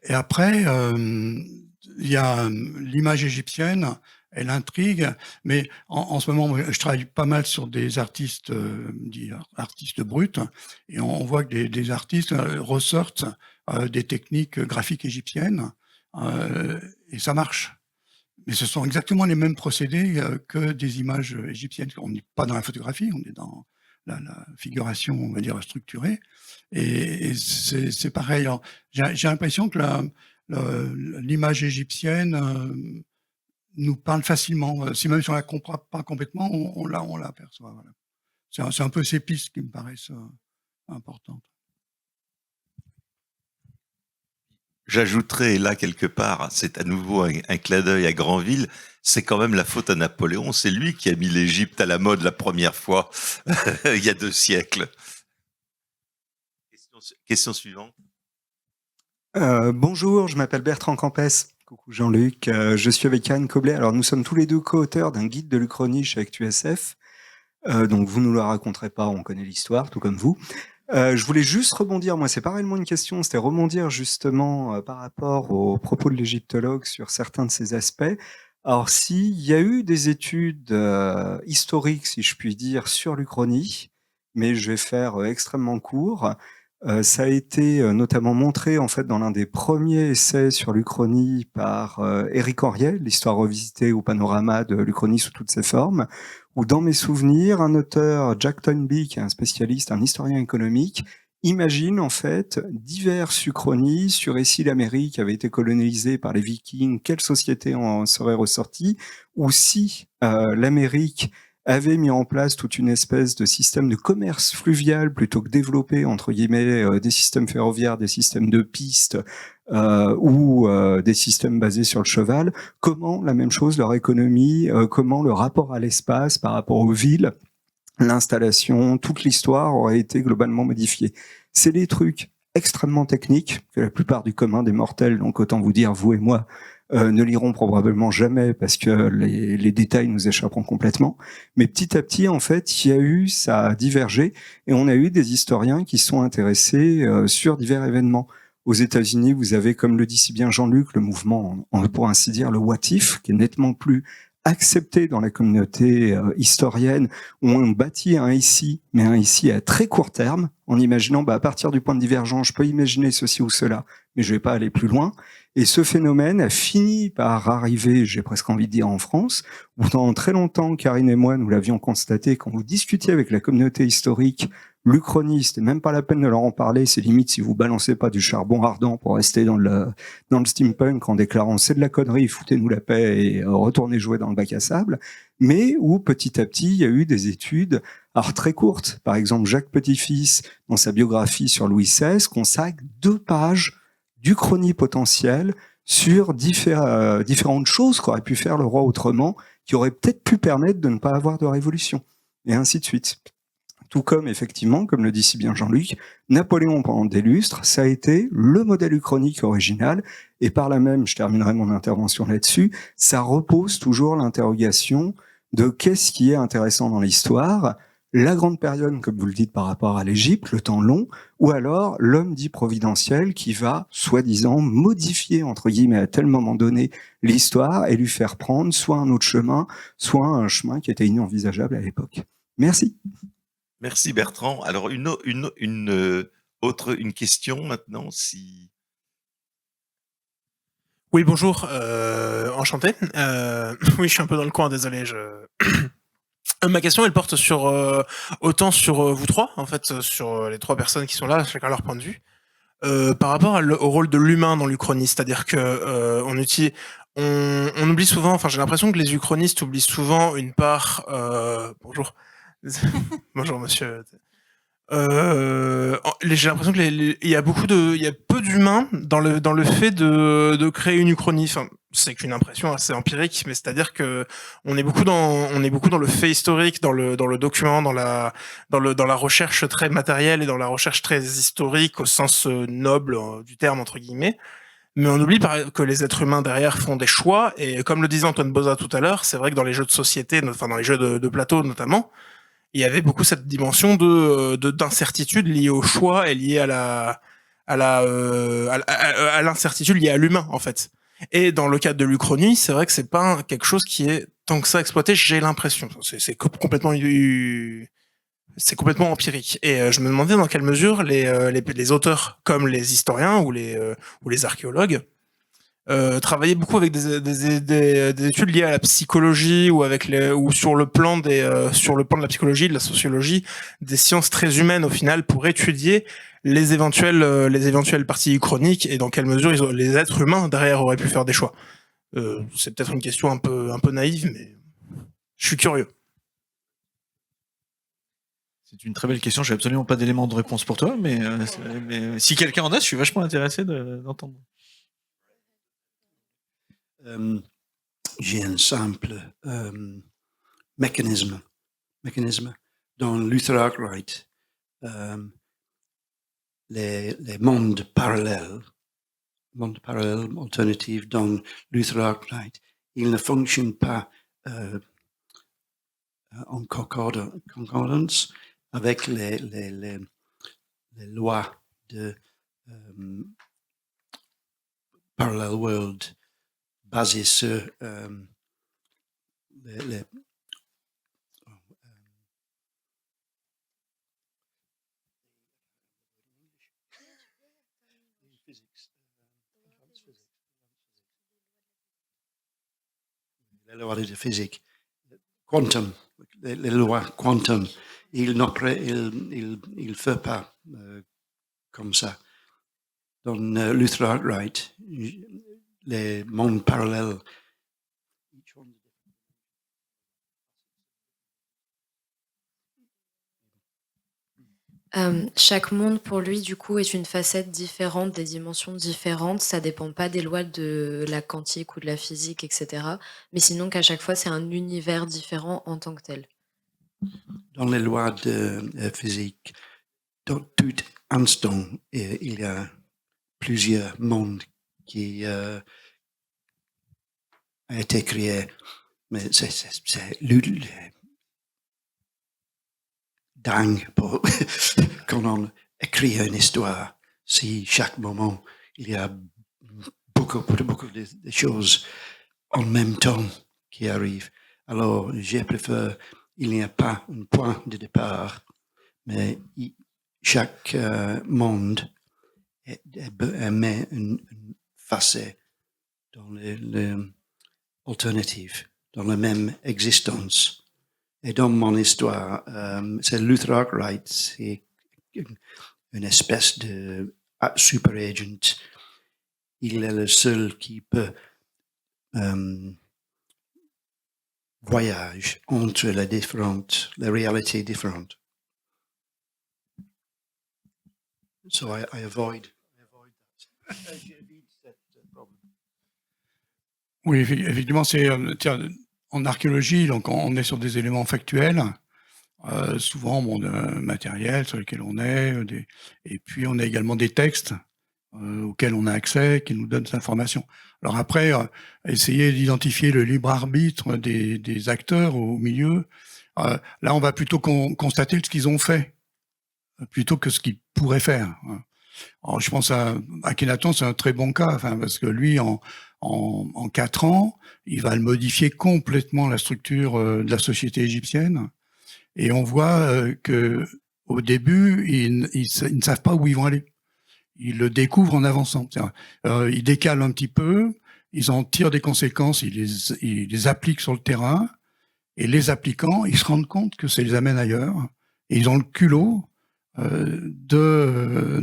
Et après, il y a l'image égyptienne, elle intrigue, mais en ce moment, je travaille pas mal sur des artistes, artistes bruts, et on voit que des artistes ressortent des techniques graphiques égyptiennes, et ça marche. Mais ce sont exactement les mêmes procédés que des images égyptiennes. On n'est pas dans la photographie, on est dans la figuration, on va dire, structurée. Et c'est pareil. J'ai l'impression que l'image égyptienne nous parle facilement. Si même si on la comprend pas complètement, on l'aperçoit. Voilà. C'est un peu ces pistes qui me paraissent importantes. J'ajouterais là quelque part, c'est à nouveau un clin d'œil à Granville, c'est quand même la faute à Napoléon, c'est lui qui a mis l'Égypte à la mode la première fois, il y a 2 siècles. Question suivante. Bonjour, je m'appelle Bertrand Campès. Coucou Jean-Luc, je suis avec Karine Coblet. Alors nous sommes tous les 2 co-auteurs d'un guide de l'Uchronie chez ActuSF. Donc vous nous le raconterez pas, on connaît l'histoire, tout comme vous. Je voulais juste rebondir, moi c'est pas réellement une question, c'était rebondir justement par rapport aux propos de l'égyptologue sur certains de ces aspects. Alors s'il y a eu des études historiques, si je puis dire, sur l'Uchronie, mais je vais faire extrêmement court, ça a été notamment montré en fait dans l'un des premiers essais sur l'Uchronie par Éric Henriet, l'histoire revisitée au panorama de l'Uchronie sous toutes ses formes, où dans mes souvenirs, un auteur, Jack Toynbee, qui est un spécialiste, un historien économique, imagine en fait diverses uchronies sur si l'Amérique avait été colonisée par les Vikings, quelle société en serait ressortie, ou si l'Amérique avait mis en place toute une espèce de système de commerce fluvial plutôt que développer, entre guillemets, des systèmes ferroviaires, des systèmes de pistes ou des systèmes basés sur le cheval, comment la même chose, leur économie, comment le rapport à l'espace par rapport aux villes, l'installation, toute l'histoire aurait été globalement modifiée. C'est des trucs extrêmement techniques que la plupart du commun des mortels, donc autant vous dire, vous et moi, ne liront probablement jamais parce que les détails nous échapperont complètement. Mais petit à petit, en fait, il y a eu, ça a divergé et on a eu des historiens qui sont intéressés sur divers événements. Aux États-Unis, vous avez, comme le dit si bien Jean-Luc, le mouvement, pour ainsi dire, le what if, qui est nettement plus accepté dans la communauté historienne, où on bâtit un ici, mais un ici à très court terme, en imaginant, à partir du point de divergence, je peux imaginer ceci ou cela, mais je vais pas aller plus loin. Et ce phénomène a fini par arriver, j'ai presque envie de dire, en France, où pendant très longtemps, Karine et moi, nous l'avions constaté, quand vous discutiez avec la communauté historique, l'Uchroniste, et même pas la peine de leur en parler, c'est limite si vous balancez pas du charbon ardent pour rester dans le steampunk en déclarant c'est de la connerie, foutez-nous la paix et retournez jouer dans le bac à sable, mais où petit à petit il y a eu des études, alors très courtes. Par exemple, Jacques Petit-Fils, dans sa biographie sur Louis XVI, consacre 2 pages d'Uchronie potentielle sur différentes choses qu'aurait pu faire le roi autrement, qui auraient peut-être pu permettre de ne pas avoir de révolution, et ainsi de suite. Tout comme, effectivement, comme le dit si bien Jean-Luc, Napoléon, pendant des lustres, ça a été le modèle uchronique original, et par là même, je terminerai mon intervention là-dessus, ça repose toujours l'interrogation de qu'est-ce qui est intéressant dans l'histoire, la grande période, comme vous le dites par rapport à l'Égypte, le temps long, ou alors l'homme dit providentiel qui va, soi-disant, modifier, entre guillemets, à tel moment donné, l'histoire et lui faire prendre soit un autre chemin, soit un chemin qui était inenvisageable à l'époque. Merci. Merci Bertrand. Alors une question maintenant, si... Oui, bonjour, enchanté. Oui, je suis un peu dans le coin, désolé. Ma question, elle porte sur autant sur vous trois, en fait, sur les 3 personnes qui sont là, chacun leur point de vue, par rapport au rôle de l'humain dans l'Uchronie, c'est-à-dire que on oublie souvent, enfin j'ai l'impression que les uchronistes oublient souvent une part. Bonjour. Bonjour monsieur. J'ai l'impression que il y a peu d'humains dans le fait de créer une uchronie. Enfin, c'est qu'une impression assez empirique, mais c'est-à-dire que on est beaucoup dans le fait historique, dans le document, dans la recherche très matérielle et dans la recherche très historique au sens noble du terme entre guillemets. Mais on oublie que les êtres humains derrière font des choix, et comme le disait Antoine Boza tout à l'heure, c'est vrai que dans les jeux de société, enfin dans les jeux de plateau notamment, il y avait beaucoup cette dimension d'incertitude liée au choix et liée à l'incertitude liée à l'humain en fait. Et dans le cadre de l'Uchronie, c'est vrai que c'est pas quelque chose qui est tant que ça exploité, j'ai l'impression. C'est complètement empirique. Et je me demandais dans quelle mesure les auteurs, comme les historiens ou les archéologues, travaillaient beaucoup avec des études liées à la psychologie ou sur le plan de la psychologie, de la sociologie, des sciences très humaines au final, pour étudier les éventuelles parties chroniques et dans quelle mesure les êtres humains derrière auraient pu faire des choix. C'est peut-être une question un peu naïve, mais je suis curieux. C'est une très belle question. J'ai absolument pas d'éléments de réponse pour toi, mais si quelqu'un en a, je suis vachement intéressé d'entendre. J'ai un simple mécanisme dans Luther Arkwright. Les mondes parallèles alternatifs dans Luther Arkwright, ils ne fonctionnent pas en concordance avec les lois de Parallel World basées sur les lois de physique, quantum, les lois quantum. Il ne fait pas comme ça. Dans Luther Arkwright, les mondes parallèles. Chaque monde pour lui du coup est une facette différente, des dimensions différentes, ça dépend pas des lois de la quantique ou de la physique, etc. Mais sinon qu'à chaque fois c'est un univers différent en tant que tel. Dans les lois de physique, dans tout instant, il y a plusieurs mondes qui a été créé, mais c'est dingue pour quand on écrit une histoire. Si chaque moment il y a beaucoup de choses en même temps qui arrivent, alors je préfère il n'y a pas un point de départ, mais chaque monde met une facette dans l'alternative, dans la même existence. Et dans mon histoire, c'est Luther Arkwright, c'est une espèce de super agent. Il est le seul qui peut voyage entre les réalités différentes. So I avoid that. Oui, effectivement, c'est en archéologie, donc on est sur des éléments factuels, souvent matériels sur lesquels on est, et puis on a également des textes auxquels on a accès, qui nous donnent cette information. Alors après, essayer d'identifier le libre arbitre des acteurs au milieu, là on va plutôt constater ce qu'ils ont fait, plutôt que ce qu'ils pourraient faire. Alors, je pense à Akhenaton, c'est un très bon cas, parce que lui, en 4 ans, il va modifier complètement la structure de la société égyptienne. Et on voit que au début, ils ne savent pas où ils vont aller. Ils le découvrent en avançant. Ils décalent un petit peu, ils en tirent des conséquences, ils les appliquent sur le terrain, et les appliquant, ils se rendent compte que ça les amène ailleurs. Et ils ont le culot de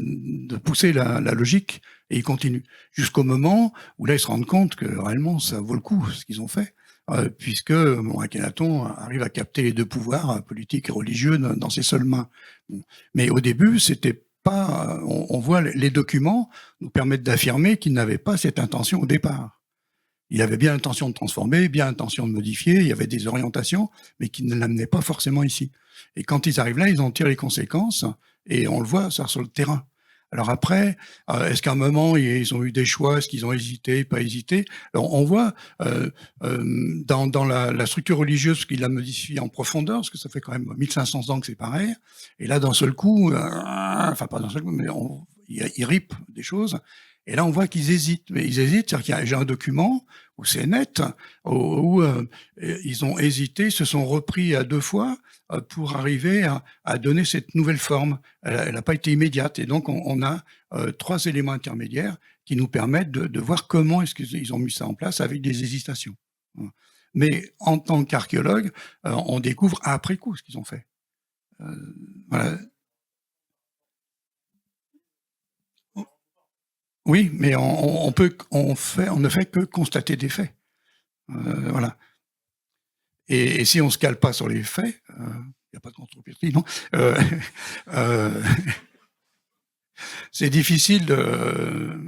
pousser la logique, et ils continuent. Jusqu'au moment où là, ils se rendent compte que réellement, ça vaut le coup, ce qu'ils ont fait, puisque Akhenaton arrive à capter les deux pouvoirs, politique et religieux, dans ses seules mains. Bon. Mais au début, c'était pas... On voit les documents nous permettent d'affirmer qu'il n'avait pas cette intention au départ. Il avait bien l'intention de transformer, bien l'intention de modifier, il y avait des orientations, mais qui ne l'amenaient pas forcément ici. Et quand ils arrivent là, ils en tirent les conséquences, et on le voit ça sur le terrain. Alors après, est-ce qu'à un moment, ils ont eu des choix? Est-ce qu'ils ont hésité, pas hésité? Alors on voit dans la structure religieuse qu'il a modifié en profondeur, parce que ça fait quand même 1500 ans que c'est pareil. Et là, d'un seul coup, enfin pas d'un seul coup, mais ils ripent des choses. Et là, on voit qu'ils hésitent. Mais ils hésitent, c'est-à-dire qu'il y a j'ai un document où c'est net, où ils ont hésité, ils se sont repris à 2 fois pour arriver à donner cette nouvelle forme. Elle n'a pas été immédiate. Et donc, on a 3 éléments intermédiaires qui nous permettent de voir comment est-ce qu'ils ont mis ça en place avec des hésitations. Voilà. Mais en tant qu'archéologue, on découvre après coup ce qu'ils ont fait. Voilà. Oui, mais on ne fait que constater des faits. Voilà. Et si on se cale pas sur les faits, il n'y a pas de contrepartie, non c'est difficile de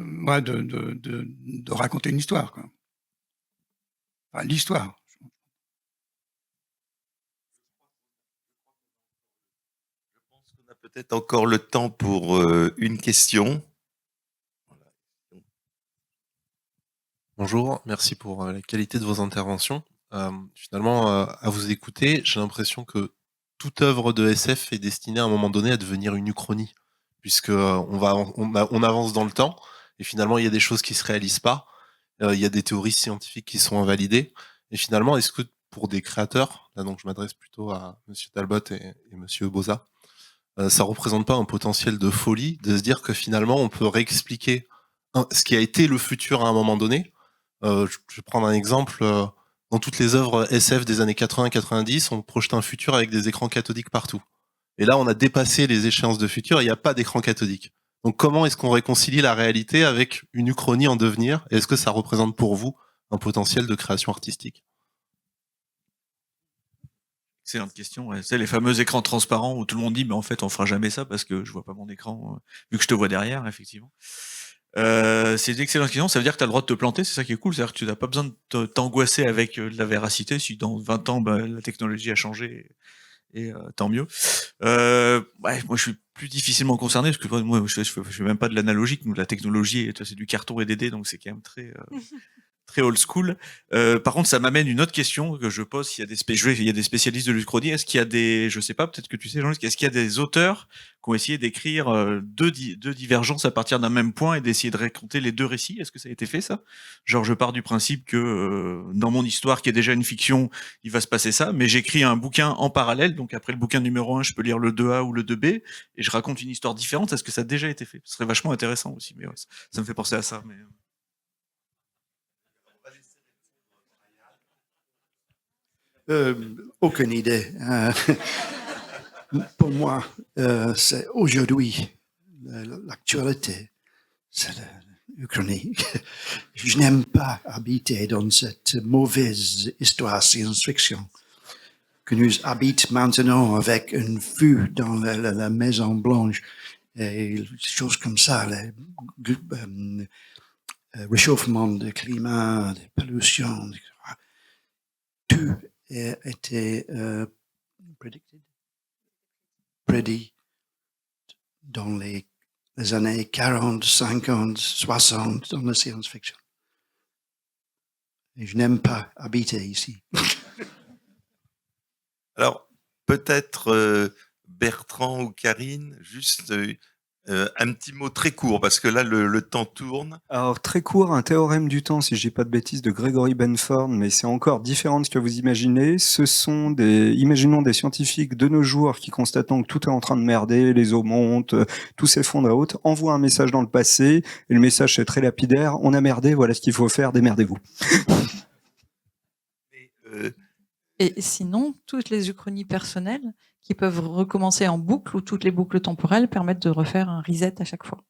raconter une histoire, quoi. Enfin, l'histoire. Je pense qu'on a peut-être encore le temps pour une question. Bonjour, merci pour la qualité de vos interventions. Finalement, à vous écouter, j'ai l'impression que toute œuvre de SF est destinée à un moment donné à devenir une uchronie, puisque on avance dans le temps et finalement il y a des choses qui se réalisent pas, il y a des théories scientifiques qui sont invalidées et finalement est-ce que pour des créateurs, là donc je m'adresse plutôt à Monsieur Talbot et Monsieur Boza, ça représente pas un potentiel de folie de se dire que finalement on peut réexpliquer ce qui a été le futur à un moment donné. Je vais prendre un exemple. Dans toutes les œuvres SF des années 80-90, on projetait un futur avec des écrans cathodiques partout. Et là, on a dépassé les échéances de futur, il n'y a pas d'écran cathodique. Donc comment est-ce qu'on réconcilie la réalité avec une uchronie en devenir? Et est-ce que ça représente pour vous un potentiel de création artistique? Excellente question. Ouais. C'est les fameux écrans transparents où tout le monde dit mais en fait on fera jamais ça parce que je vois pas mon écran vu que je te vois derrière, effectivement. C'est une excellente question. Ça veut dire que tu as le droit de te planter, c'est ça qui est cool. C'est-à-dire que tu n'as pas besoin de t'angoisser avec la véracité. Si dans 20 ans, la technologie a changé, et tant mieux. Ouais, moi, je suis plus difficilement concerné parce que moi, je fais même pas de l'analogique. Nous, la technologie, c'est du carton et des dés, donc c'est quand même très old school. Par contre, ça m'amène une autre question que je pose. Il y a des spécialistes de l'Uchronie. Est-ce qu'il y a je sais pas, peut-être que tu sais, Jean-Luc, est-ce qu'il y a des auteurs qui ont essayé d'écrire deux divergences à partir d'un même point et d'essayer de raconter les deux récits? Est-ce que ça a été fait, ça? Genre, je pars du principe que dans mon histoire, qui est déjà une fiction, il va se passer ça, mais j'écris un bouquin en parallèle. Donc après le bouquin numéro 1, je peux lire le 2A ou le 2B et je raconte une histoire différente. Est-ce que ça a déjà été fait? Ce serait vachement intéressant aussi, mais ouais, ça me fait penser à ça. Mais... Aucune idée. Pour moi, c'est aujourd'hui, l'actualité, c'est l'Ukraine. Je n'aime pas habiter dans cette mauvaise histoire science-fiction que nous habitons maintenant avec un feu dans la Maison Blanche et des choses comme ça, le réchauffement du climat, des pollutions, etc. Tout a été prédit dans les années 40, 50, 60 dans la science-fiction. Et je n'aime pas habiter ici. Alors, peut-être Bertrand ou Karine, juste un petit mot très court, parce que là, le temps tourne. Alors, très court, un théorème du temps, si je dis pas de bêtises, de Gregory Benford, mais c'est encore différent de ce que vous imaginez. Ce sont imaginons des scientifiques de nos jours qui, constatant que tout est en train de merder, les eaux montent, tout s'effondre à haute, envoient un message dans le passé, et le message c'est très lapidaire, on a merdé, voilà ce qu'il faut faire, démerdez-vous. Et sinon, toutes les uchronies personnelles qui peuvent recommencer en boucle ou toutes les boucles temporelles permettent de refaire un reset à chaque fois.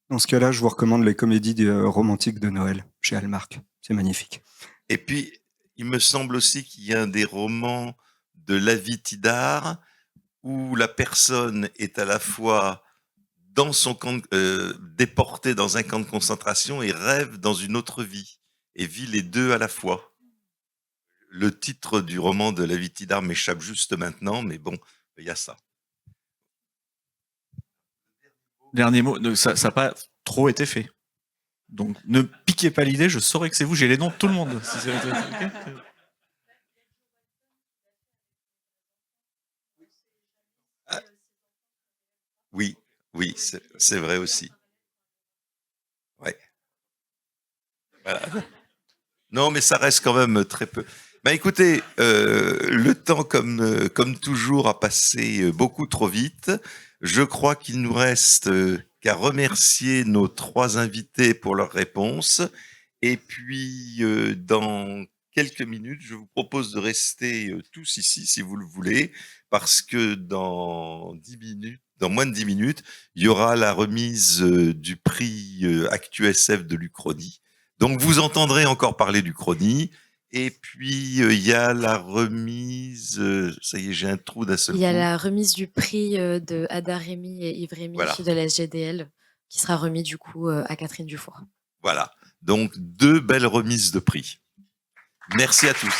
Dans ce cas-là, je vous recommande les comédies romantiques de Noël chez Hallmark. C'est magnifique. Et puis, il me semble aussi qu'il y a des romans de Lavie Tidhar où la personne est à la fois dans son camp, déportée dans un camp de concentration et rêve dans une autre vie et vit les deux à la fois. Le titre du roman de Lavie Tidhar m'échappe juste maintenant, mais bon, il y a ça. Dernier mot, ça n'a pas trop été fait. Donc ne piquez pas l'idée, je saurais que c'est vous, j'ai les noms de tout le monde. Si ça a été fait, ok. Oui, oui, c'est vrai aussi. Ouais. Voilà. Non, mais ça reste quand même très peu. Bah écoutez, le temps comme toujours a passé beaucoup trop vite. Je crois qu'il nous reste qu'à remercier nos 3 invités pour leurs réponses. Et puis, dans quelques minutes, je vous propose de rester tous ici, si vous le voulez, parce que dans moins de 10 minutes, il y aura la remise du prix ActuSF de l'Uchronie. Donc, vous entendrez encore parler d'Uchronie. Et puis, il y a la remise... ça y est, j'ai un trou d'un seul Il y a coup. la remise du prix de Ada Rémy et Yves Rémy Voilà. de la SGDL qui sera remis du coup à Catherine Dufour. Voilà. Donc, 2 belles remises de prix. Merci à tous.